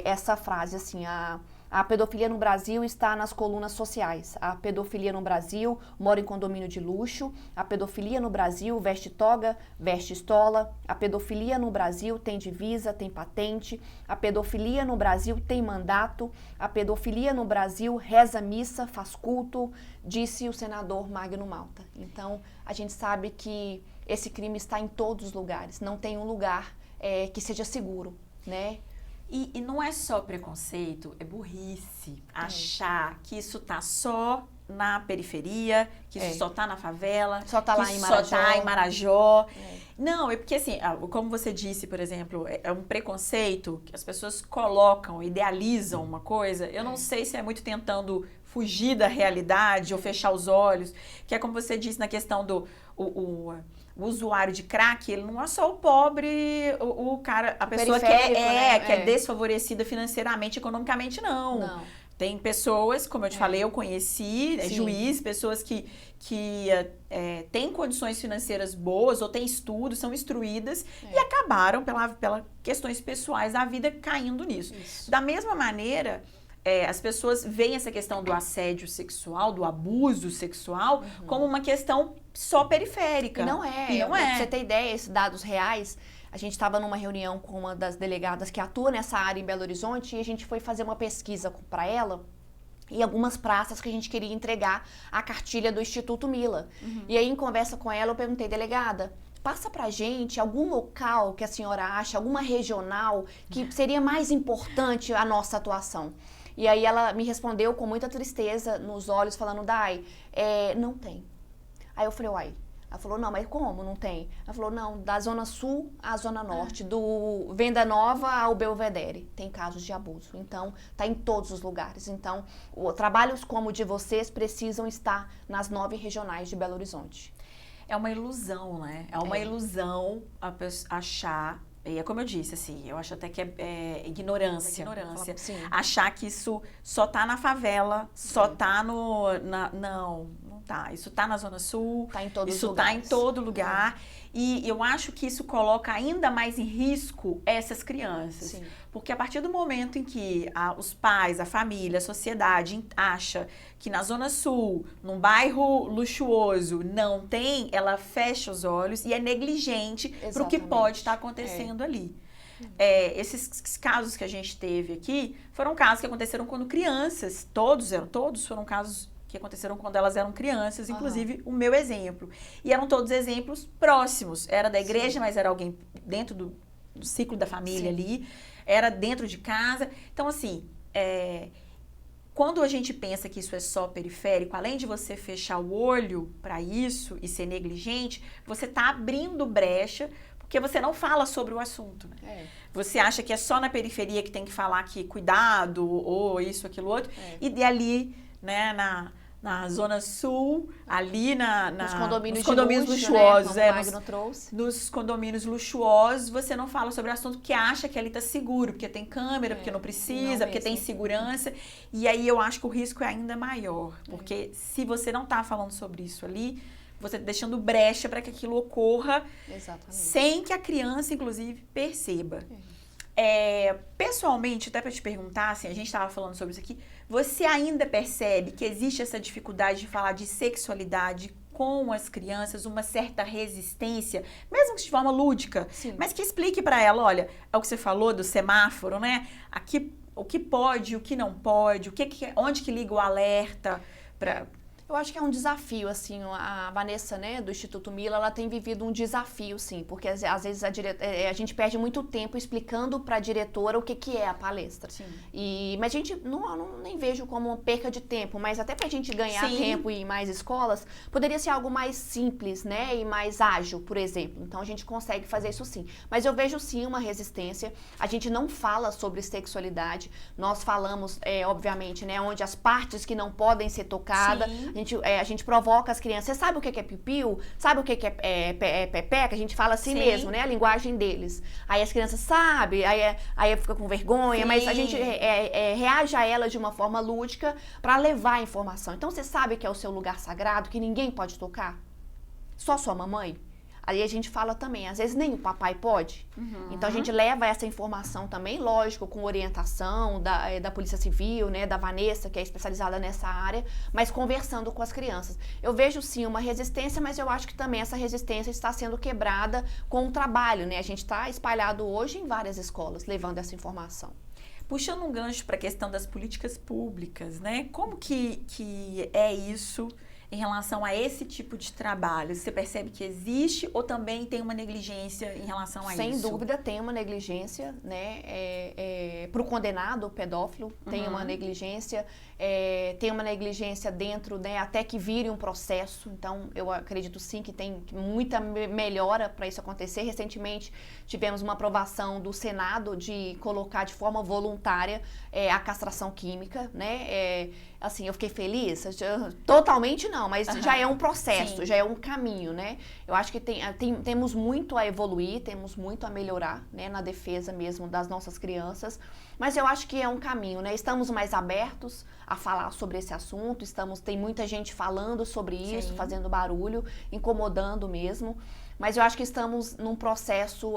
essa frase assim, a pedofilia no Brasil está nas colunas sociais. A pedofilia no Brasil mora em condomínio de luxo. A pedofilia no Brasil veste toga, veste estola. A pedofilia no Brasil tem divisa, tem patente. A pedofilia no Brasil tem mandato. A pedofilia no Brasil reza missa, faz culto, disse o senador Magno Malta. Então, a gente sabe que esse crime está em todos os lugares. Não tem um lugar que seja seguro, né? E não é só preconceito, é burrice achar que isso tá só na periferia, que isso só tá na favela, só tá lá em Marajó. Só tá em Marajó. Não, é porque assim, como você disse, por exemplo, é um preconceito que as pessoas colocam, idealizam uma coisa. Eu não sei se é muito tentando fugir da realidade ou fechar os olhos, que é como você disse na questão do o usuário de crack, ele não é só o pobre, o cara, a pessoa que é desfavorecida financeiramente, economicamente, não. Tem pessoas, como eu te falei, eu conheci, juiz, pessoas que têm condições financeiras boas ou têm estudos, são instruídas e acabaram, pelas questões pessoais da vida, caindo nisso. Isso. Da mesma maneira, as pessoas veem essa questão do assédio sexual, do abuso sexual, como uma questão só periférica. E não é. Pra você ter ideia, esses dados reais, a gente estava numa reunião com uma das delegadas que atua nessa área em Belo Horizonte e a gente foi fazer uma pesquisa para ela e algumas praças que a gente queria entregar a cartilha do Instituto Mila. E aí, em conversa com ela, eu perguntei, delegada, passa pra gente algum local que a senhora acha, alguma regional, que seria mais importante a nossa atuação. E aí ela me respondeu com muita tristeza nos olhos, falando, Dai, não tem. Aí eu falei, uai. Ela falou, não, mas como não tem? Ela falou, não, da Zona Sul à Zona Norte, do Venda Nova ao Belvedere, tem casos de abuso. Então, tá em todos os lugares. Então, trabalhos como o de vocês precisam estar nas 9 regionais de Belo Horizonte. É uma ilusão, né? É uma ilusão achar... E é como eu disse, assim, eu acho até que é ignorância. Achar que isso só tá na favela, só tá não tá. Isso tá na Zona Sul, tá em todos isso os lugares. Tá em todo lugar. E eu acho que isso coloca ainda mais em risco essas crianças. Sim. Porque a partir do momento em que os pais, a família, a sociedade acha que na Zona Sul, num bairro luxuoso, não tem, ela fecha os olhos e é negligente para o que pode estar acontecendo ali. Esses casos que a gente teve aqui foram casos que aconteceram quando crianças, todos foram casos que aconteceram quando elas eram crianças, inclusive o meu exemplo. E eram todos exemplos próximos. Era da igreja, mas era alguém dentro do ciclo da família ali, era dentro de casa. Então, assim, quando a gente pensa que isso é só periférico, além de você fechar o olho para isso e ser negligente, você está abrindo brecha porque você não fala sobre o assunto. Né? Você acha que é só na periferia que tem que falar que cuidado, ou isso, aquilo, outro, e ali, né, na Zona Sul, ali nos condomínios luxuosos, né? Magno trouxe. Nos condomínios luxuosos, você não fala sobre o assunto porque acha que ali está seguro, porque tem câmera, porque não precisa, porque tem segurança. E aí eu acho que o risco é ainda maior, porque se você não está falando sobre isso ali, você está deixando brecha para que aquilo ocorra sem que a criança, inclusive, perceba. Pessoalmente, até para te perguntar, assim, a gente estava falando sobre isso aqui, você ainda percebe que existe essa dificuldade de falar de sexualidade com as crianças, uma certa resistência, mesmo que de forma lúdica, mas que explique para ela, olha, é o que você falou do semáforo, né? Aqui, o que pode, o que não pode, onde que liga o alerta para... Eu acho que é um desafio, assim, a Vanessa, né, do Instituto Mila, ela tem vivido um desafio, sim, porque às vezes a gente perde muito tempo explicando para a diretora o que é a palestra. Sim. Mas a gente nem vejo como uma perca de tempo, mas até para a gente ganhar tempo e ir em mais escolas, poderia ser algo mais simples, né, e mais ágil, por exemplo. Então a gente consegue fazer isso sim. Mas eu vejo sim uma resistência. A gente não fala sobre sexualidade. Nós falamos, obviamente, né, onde as partes que não podem ser tocadas. A gente provoca as crianças. Você sabe o que é piu-piu? Sabe o que é pepeca? A gente fala assim mesmo, né? A linguagem deles. Aí as crianças sabem, aí fica com vergonha, mas a gente reage a ela de uma forma lúdica para levar a informação. Então você sabe que é o seu lugar sagrado, que ninguém pode tocar? Só sua mamãe? Aí a gente fala também, às vezes nem o papai pode. Então a gente leva essa informação também, lógico, com orientação da Polícia Civil, né, da Vanessa, que é especializada nessa área, mas conversando com as crianças. Eu vejo sim uma resistência, mas eu acho que também essa resistência está sendo quebrada com o trabalho, né? A gente está espalhado hoje em várias escolas, levando essa informação. Puxando um gancho para a questão das políticas públicas, né? Como que é isso em relação a esse tipo de trabalho? Você percebe que existe ou também tem uma negligência em relação a isso? Sem dúvida tem uma negligência, né? Para o condenado, o pedófilo, tem uma negligência, tem uma negligência dentro, né, até que vire um processo. Então, eu acredito sim que tem muita melhora para isso acontecer. Recentemente, tivemos uma aprovação do Senado de colocar de forma voluntária a castração química, né? Assim, eu fiquei feliz? Totalmente não, mas já é um processo, já é um caminho, né? Eu acho que temos muito a evoluir, temos muito a melhorar, né, na defesa mesmo das nossas crianças, mas eu acho que é um caminho, né? Estamos mais abertos a falar sobre esse assunto, tem muita gente falando sobre isso, fazendo barulho, incomodando mesmo. Mas eu acho que estamos num processo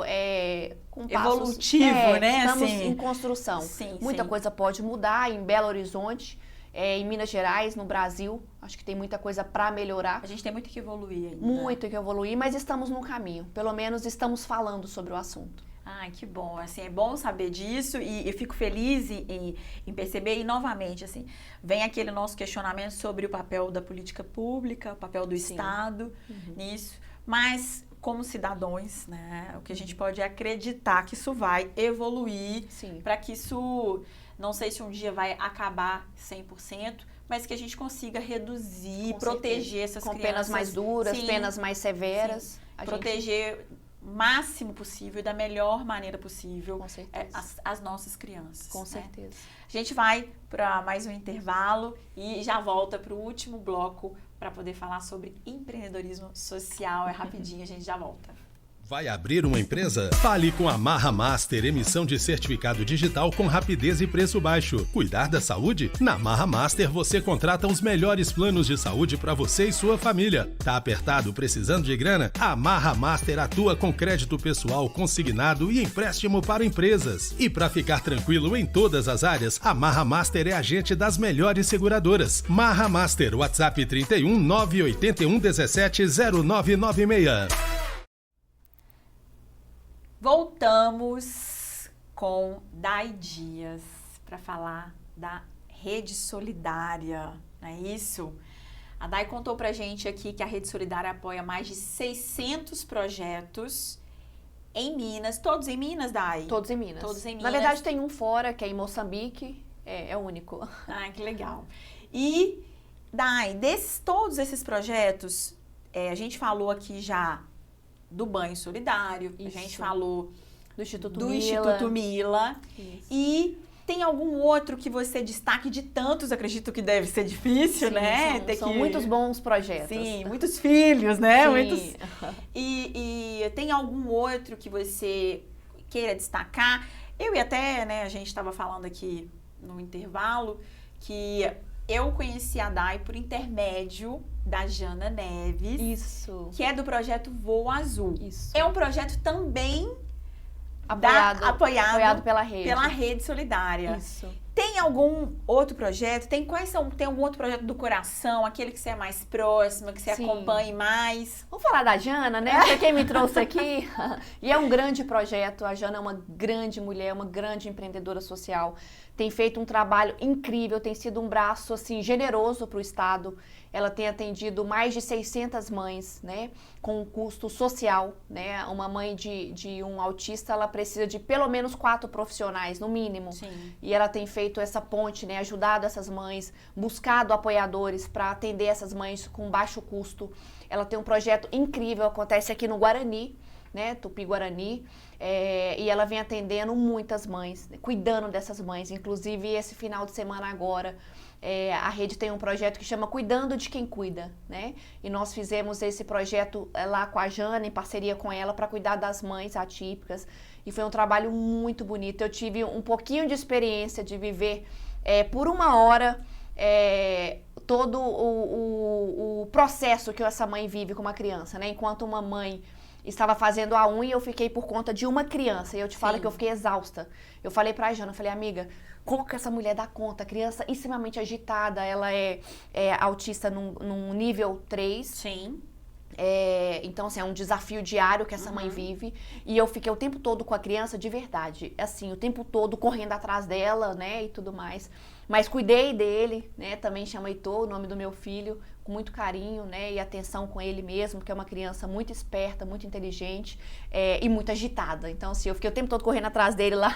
com passos evolutivo, né? Estamos em construção. Muita coisa pode mudar em Belo Horizonte, em Minas Gerais, no Brasil. Acho que tem muita coisa para melhorar. A gente tem muito que evoluir ainda. Muito que evoluir, mas estamos no caminho. Pelo menos estamos falando sobre o assunto. Ai, que bom. Assim, é bom saber disso e eu fico feliz em perceber. E, novamente, assim, vem aquele nosso questionamento sobre o papel da política pública, o papel do Estado nisso. Mas, como cidadãos, né, o que a gente pode é acreditar que isso vai evoluir para que isso, não sei se um dia vai acabar 100%, mas que a gente consiga reduzir, proteger essas crianças. Com penas mais duras, penas mais severas. Proteger o máximo possível e da melhor maneira possível as nossas crianças. Com certeza. A gente vai para mais um intervalo e já volta para o último bloco para poder falar sobre empreendedorismo social. É rapidinho, a gente já volta. Vai abrir uma empresa? Fale com a Marra Master, emissão de certificado digital com rapidez e preço baixo. Cuidar da saúde? Na Marra Master você contrata os melhores planos de saúde para você e sua família. Tá apertado, precisando de grana? A Marra Master atua com crédito pessoal consignado e empréstimo para empresas. E para ficar tranquilo em todas as áreas, a Marra Master é agente das melhores seguradoras. Marra Master, WhatsApp 31 981 17 0996. Voltamos com Day Dias para falar da Rede Solidária, não é isso? A Day contou pra gente aqui que a Rede Solidária apoia mais de 600 projetos em Minas. Todos em Minas, Day? Todos em Minas. Todos em Minas. Na verdade tem um fora, que é em Moçambique, é único. Ai, que legal. E, Day, todos esses projetos, a gente falou aqui já do Banho Solidário, a gente falou do Instituto Mila. E tem algum outro que você destaque de tantos? Acredito que deve ser difícil, né? São muitos bons projetos. Sim, muitos filhos, né? Sim. Muitos... E tem algum outro que você queira destacar? Eu e até, né, a gente estava falando aqui no intervalo que eu conheci a Day por intermédio da Jana Neves. Isso. Que é do projeto Voo Azul. Isso. É um projeto também apoiado pela rede. Pela Rede Solidária. Isso. Tem algum outro projeto? Tem algum outro projeto do coração, aquele que você é mais próxima, que você acompanhe mais? Vamos falar da Jana, né? Porque quem me trouxe aqui. E é um grande projeto. A Jana é uma grande mulher, uma grande empreendedora social. Tem feito um trabalho incrível, tem sido um braço assim generoso para o Estado. Ela tem atendido mais de 600 mães, né, com um custo social, né? Uma mãe de um autista, ela precisa de pelo menos 4 profissionais, no mínimo. Sim. E ela tem feito essa ponte, né, ajudado essas mães, buscado apoiadores para atender essas mães com baixo custo. Ela tem um projeto incrível, acontece aqui no Guarani, né, Tupi-Guarani, e ela vem atendendo muitas mães, né, cuidando dessas mães. Inclusive, esse final de semana agora, a rede tem um projeto que chama Cuidando de Quem Cuida, né? E nós fizemos esse projeto lá com a Jana, em parceria com ela, para cuidar das mães atípicas. E foi um trabalho muito bonito. Eu tive um pouquinho de experiência de viver por uma hora todo o processo que essa mãe vive com uma criança, né? Enquanto uma mãe estava fazendo a unha, eu fiquei por conta de uma criança. E eu te falo que eu fiquei exausta. Eu falei pra Jana, eu falei, amiga, como que essa mulher dá conta? A criança extremamente agitada, ela é autista num nível 3. Sim. Então, assim, é um desafio diário que essa mãe vive. E eu fiquei o tempo todo com a criança de verdade. Assim, o tempo todo correndo atrás dela, né, e tudo mais. Mas cuidei dele, né, também chamo Heitor, o nome do meu filho, com muito carinho, né, e atenção com ele mesmo, que é uma criança muito esperta, muito inteligente e muito agitada. Então, assim, eu fiquei o tempo todo correndo atrás dele lá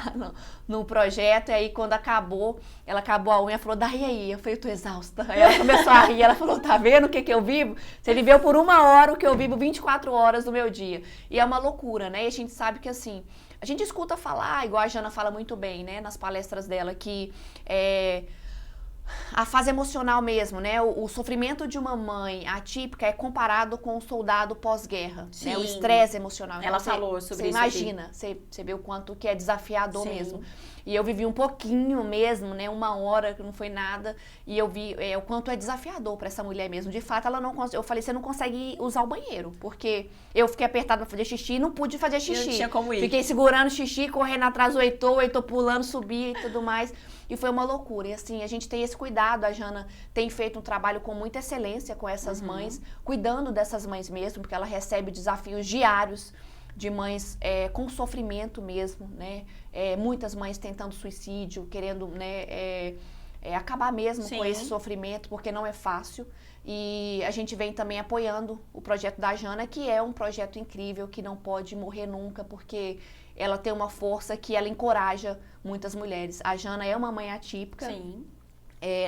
no projeto, e aí quando ela acabou a unha, falou, daí aí? Eu falei, eu tô exausta. Aí ela começou a rir, ela falou, tá vendo o que eu vivo? Você viveu por uma hora o que eu vivo 24 horas do meu dia. E é uma loucura, né, e a gente sabe que, assim, a gente escuta falar, igual a Jana fala muito bem, né, nas palestras dela, que a fase emocional mesmo, né? O sofrimento de uma mãe atípica é comparado com o soldado pós-guerra, né? O estresse emocional. Ela falou sobre isso. Você imagina, você vê o quanto que é desafiador mesmo. E eu vivi um pouquinho mesmo, né? Uma hora, que não foi nada, e eu vi o quanto é desafiador para essa mulher mesmo. De fato, ela não consegue. Eu falei, você não consegue usar o banheiro, porque eu fiquei apertada para fazer xixi e não pude fazer xixi. Não tinha como ir. Fiquei segurando xixi, correndo atrás do Heitor, o Heitor pulando, subia e tudo mais. E foi uma loucura. E assim, a gente tem esse cuidado. A Jana tem feito um trabalho com muita excelência com essas mães, cuidando dessas mães mesmo, porque ela recebe desafios diários de mães com sofrimento mesmo, né? Muitas mães tentando suicídio, querendo, né, acabar mesmo com esse sofrimento, porque não é fácil. E a gente vem também apoiando o projeto da Jana, que é um projeto incrível, que não pode morrer nunca, porque ela tem uma força que ela encoraja muitas mulheres. A Jana é uma mãe atípica. Sim.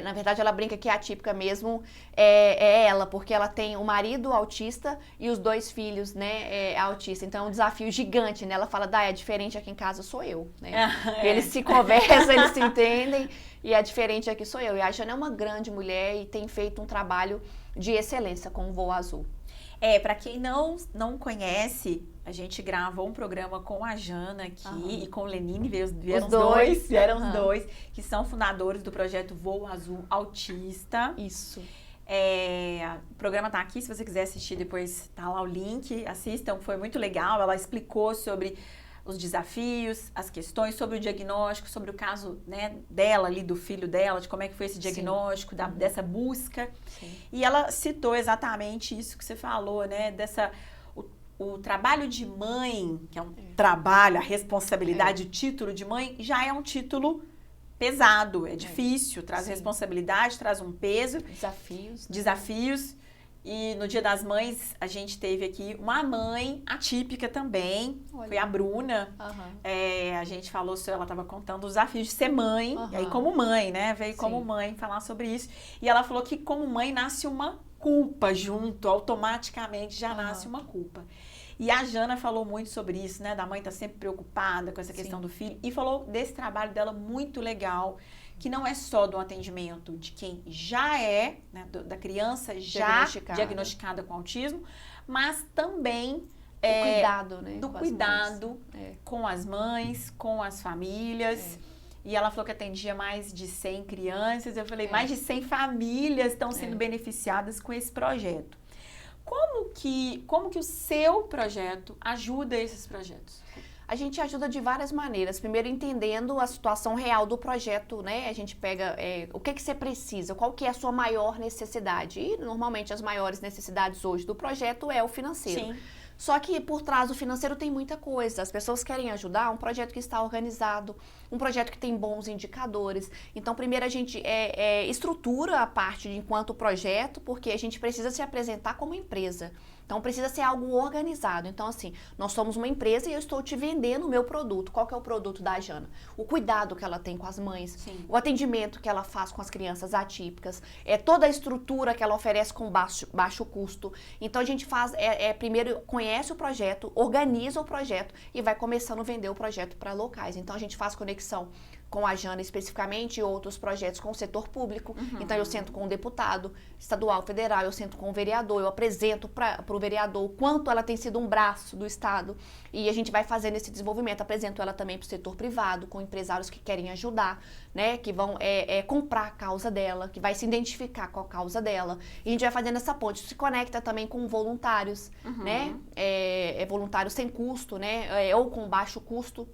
Na verdade, ela brinca que a atípica mesmo é ela, porque ela tem o marido autista e os 2 filhos, né, autistas. Então, é um desafio gigante, né? Ela fala, é diferente aqui em casa, sou eu, né? Eles se conversam, eles se entendem, e é diferente aqui sou eu. E a Jana é uma grande mulher e tem feito um trabalho de excelência com o Voo Azul. Para quem não conhece, a gente gravou um programa com a Jana aqui e com o Lenine, vieram os dois, que são fundadores do projeto Voo Azul Autista. Isso. O programa tá aqui, se você quiser assistir depois, tá lá o link, assistam, foi muito legal. Ela explicou sobre os desafios, as questões, sobre o diagnóstico, sobre o caso, né, dela ali, do filho dela, de como é que foi esse diagnóstico, dessa busca. Sim. E ela citou exatamente isso que você falou, né, o trabalho de mãe, que é um trabalho, a responsabilidade, o título de mãe, já é um título pesado, é difícil, traz responsabilidade, traz um peso. Desafios. E no Dia das Mães, a gente teve aqui uma mãe atípica também, foi a Bruna. A gente falou, ela estava contando os desafios de ser mãe, e aí como mãe, né, veio como mãe falar sobre isso. E ela falou que como mãe nasce uma culpa junto, automaticamente já nasce uma culpa. E a Jana falou muito sobre isso, né, da mãe estar sempre preocupada com essa questão do filho, e falou desse trabalho dela muito legal, que não é só do atendimento de quem já é, né, da criança já diagnosticada com autismo, mas também cuidado, né, do cuidado com as mães, com as famílias. E ela falou que atendia mais de 100 crianças. Eu falei, mais de 100 famílias estão sendo beneficiadas com esse projeto. Como que o seu projeto ajuda esses projetos? A gente ajuda de várias maneiras. Primeiro, entendendo a situação real do projeto, né? A gente pega o que você precisa, qual que é a sua maior necessidade. E, normalmente, as maiores necessidades hoje do projeto é o financeiro. Sim. Só que por trás do financeiro tem muita coisa. As pessoas querem ajudar um projeto que está organizado, um projeto que tem bons indicadores. Então, primeiro a gente estrutura a parte de enquanto projeto, porque a gente precisa se apresentar como empresa. Então, precisa ser algo organizado. Então, assim, nós somos uma empresa e eu estou te vendendo o meu produto. Qual que é o produto da Jana? O cuidado que ela tem com as mães, Sim. o atendimento que ela faz com as crianças atípicas, toda a estrutura que ela oferece com baixo custo. Então, a gente faz, primeiro conhece o projeto, organiza o projeto e vai começando a vender o projeto para locais. Então, a gente faz conexão com a Jana especificamente e outros projetos com o setor público. Então, eu sento com o deputado estadual, federal, eu sento com o vereador, eu apresento para o vereador o quanto ela tem sido um braço do Estado e a gente vai fazendo esse desenvolvimento. Apresento ela também para o setor privado, com empresários que querem ajudar, né, que vão comprar a causa dela, que vai se identificar com a causa dela. E a gente vai fazendo essa ponte. Se conecta também com voluntários, né, voluntários sem custo, né, ou com baixo custo.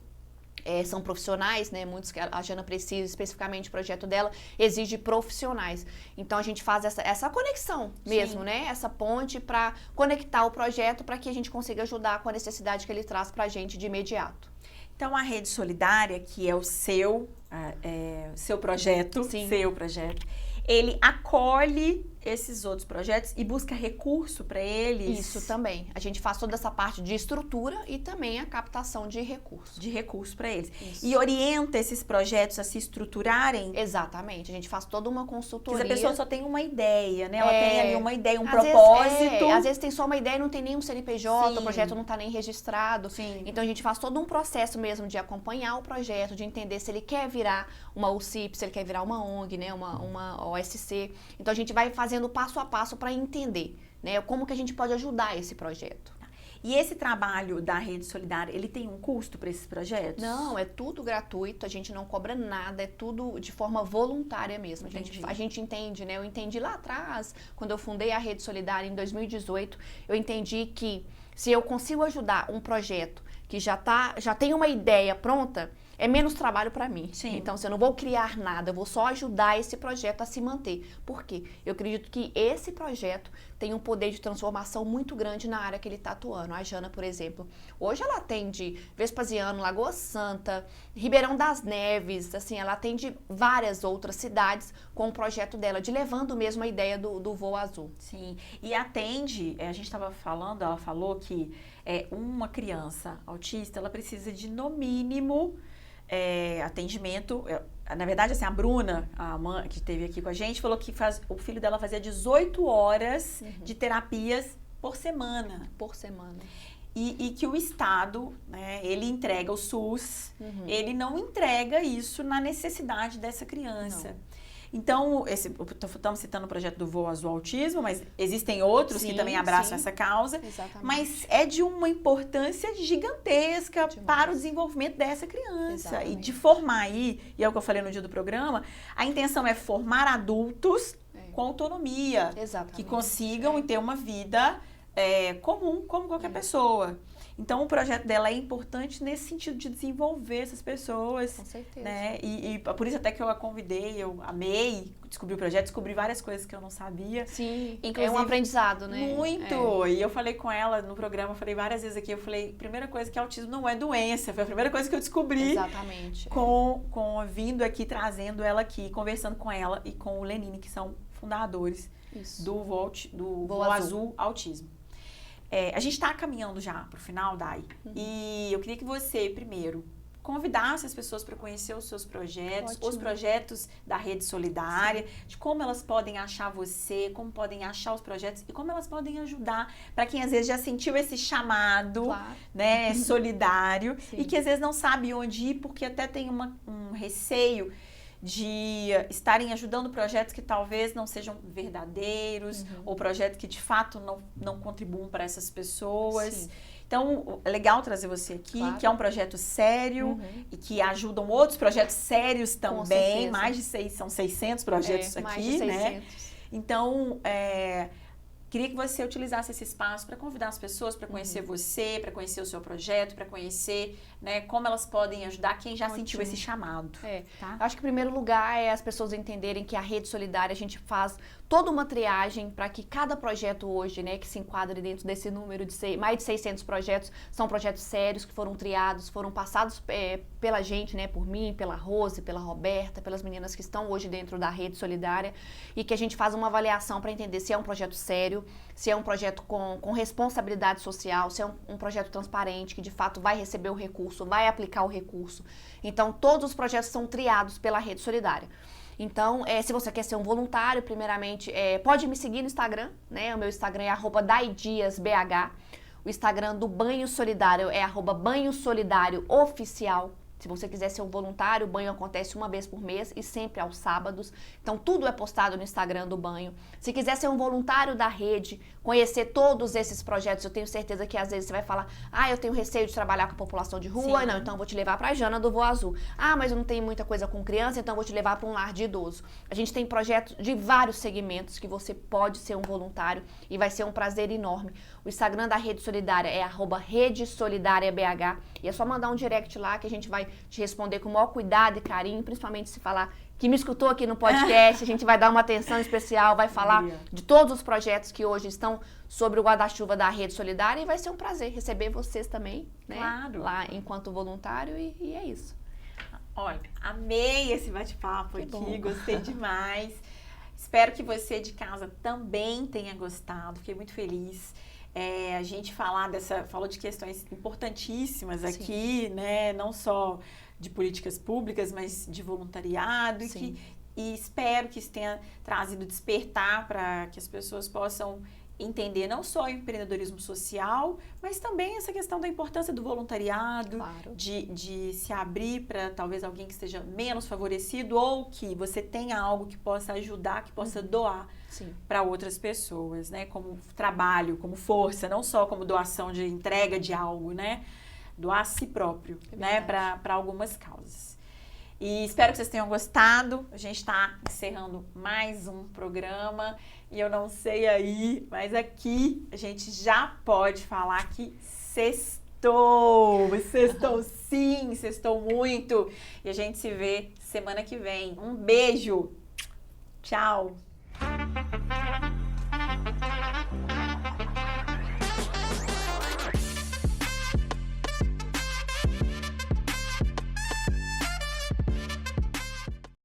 São profissionais, né? Muitos que a Jana precisa, especificamente o projeto dela, exige profissionais. Então, a gente faz essa conexão mesmo, né? Essa ponte para conectar o projeto para que a gente consiga ajudar com a necessidade que ele traz para a gente de imediato. Então, a Rede Solidária, que é o seu projeto, ele acolhe esses outros projetos e busca recurso para eles? Isso também. A gente faz toda essa parte de estrutura e também a captação de recursos. De recursos para eles. Isso. E orienta esses projetos a se estruturarem? Exatamente. A gente faz toda uma consultoria. Porque a pessoa só tem uma ideia, né? Ela tem ali uma ideia, às propósito. Às vezes tem só uma ideia e não tem nenhum CNPJ, Sim. o projeto não está nem registrado. Sim. Então, a gente faz todo um processo mesmo de acompanhar o projeto, de entender se ele quer virar uma UCIP, se ele quer virar uma ONG, né? Uma OSC. Então, a gente vai fazendo passo a passo para entender, né, como que a gente pode ajudar esse projeto. E esse trabalho da Rede Solidária, ele tem um custo para esses projetos? Não, é tudo gratuito, a gente não cobra nada, é tudo de forma voluntária mesmo. A gente entende, né? Eu entendi lá atrás, quando eu fundei a Rede Solidária em 2018, eu entendi que se eu consigo ajudar um projeto que já tem uma ideia pronta, é menos trabalho para mim. Sim. Então, eu não vou criar nada, eu vou só ajudar esse projeto a se manter. Por quê? Eu acredito que esse projeto tem um poder de transformação muito grande na área que ele está atuando. A Jana, por exemplo, hoje ela atende Vespasiano, Lagoa Santa, Ribeirão das Neves, assim, ela atende várias outras cidades com o projeto dela, de levando mesmo a ideia do Voo Azul. Sim, e atende, a gente estava falando, ela falou que uma criança autista, ela precisa de, no mínimo, atendimento. Na verdade, assim, a Bruna, a mãe que esteve aqui com a gente, falou que o filho dela fazia 18 horas de terapias por semana. Por semana. E que o Estado, né, ele entrega o SUS, ele não entrega isso na necessidade dessa criança. Não. Então, estamos citando o projeto do Voo Azul Autismo, mas existem outros que também abraçam essa causa. Exatamente. Mas é de uma importância gigantesca para o desenvolvimento dessa criança. Exatamente. E de formar aí, e é o que eu falei no dia do programa, a intenção é formar adultos com autonomia. Exatamente. Que consigam ter uma vida comum, como qualquer pessoa. Então, o projeto dela é importante nesse sentido de desenvolver essas pessoas. Com certeza. Né? E por isso até que eu a convidei, eu amei descobrir o projeto, descobri várias coisas que eu não sabia. Sim, inclusive, é um aprendizado, né? Muito! E eu falei com ela no programa, falei várias vezes aqui, eu falei, primeira coisa que autismo não é doença, foi a primeira coisa que eu descobri. Exatamente. Vindo aqui, trazendo ela aqui, conversando com ela e com o Lenine, que são fundadores do Voo Azul Autismo. A gente está caminhando já para o final, Dai, e eu queria que você, primeiro, convidasse as pessoas para conhecer os seus projetos, os projetos da Rede Solidária, de como elas podem achar você, como podem achar os projetos e como elas podem ajudar para quem às vezes já sentiu esse chamado, né, solidário e que às vezes não sabe onde ir porque até tem um receio de estarem ajudando projetos que talvez não sejam verdadeiros ou projetos que de fato não contribuam para essas pessoas. Sim. Então, é legal trazer você aqui, que é um projeto sério e que ajudam outros projetos sérios também. Mais de 600 projetos aqui, mais de 600. Né? Então, queria que você utilizasse esse espaço para convidar as pessoas para conhecer você, para conhecer o seu projeto, para conhecer, né, como elas podem ajudar quem já sentiu esse chamado. Tá? Acho que, em primeiro lugar, é as pessoas entenderem que a Rede Solidária, a gente faz toda uma triagem para que cada projeto hoje, né, que se enquadre dentro desse número de mais de 600 projetos, são projetos sérios que foram triados, foram passados pela gente, né, por mim, pela Rose, pela Roberta, pelas meninas que estão hoje dentro da Rede Solidária, e que a gente faz uma avaliação para entender se é um projeto sério, se é um projeto com responsabilidade social, se é um projeto transparente, que de fato vai receber o recurso, vai aplicar o recurso. Então, todos os projetos são triados pela Rede Solidária. Então, se você quer ser um voluntário, primeiramente, pode me seguir no Instagram, né? O meu Instagram é @daidiasbh. O Instagram do Banho Solidário é @banho-solidário-oficial. Se você quiser ser um voluntário, o banho acontece uma vez por mês e sempre aos sábados. Então, tudo é postado no Instagram do banho. Se quiser ser um voluntário da rede, conhecer todos esses projetos, eu tenho certeza que às vezes você vai falar: eu tenho receio de trabalhar com a população de rua, não, então eu vou te levar para a Jana do Voa Azul. Mas eu não tenho muita coisa com criança, então eu vou te levar para um lar de idoso. A gente tem projetos de vários segmentos que você pode ser um voluntário e vai ser um prazer enorme. O Instagram da Rede Solidária é @redesolidariabh e é só mandar um direct lá que a gente vai te responder com o maior cuidado e carinho, principalmente se falar que me escutou aqui no podcast, a gente vai dar uma atenção especial, vai falar de todos os projetos que hoje estão sobre o guarda-chuva da Rede Solidária e vai ser um prazer receber vocês também, né? Claro. Lá enquanto voluntário e é isso. Olha, amei esse bate-papo aqui, gostei demais. Espero que você de casa também tenha gostado, fiquei muito feliz. A gente falou de questões importantíssimas aqui, né? Não só de políticas públicas, mas de voluntariado. E espero que isso tenha trazido despertar para que as pessoas possam entender não só o empreendedorismo social, mas também essa questão da importância do voluntariado, de se abrir para talvez alguém que esteja menos favorecido ou que você tenha algo que possa ajudar, que possa doar para outras pessoas, né? Como trabalho, como força, não só como doação de entrega de algo, né? Doar a si próprio, né? Para algumas causas. E espero que vocês tenham gostado. A gente está encerrando mais um programa. E eu não sei aí, mas aqui a gente já pode falar que sextou. Sextou sim, sextou muito. E a gente se vê semana que vem. Um beijo. Tchau.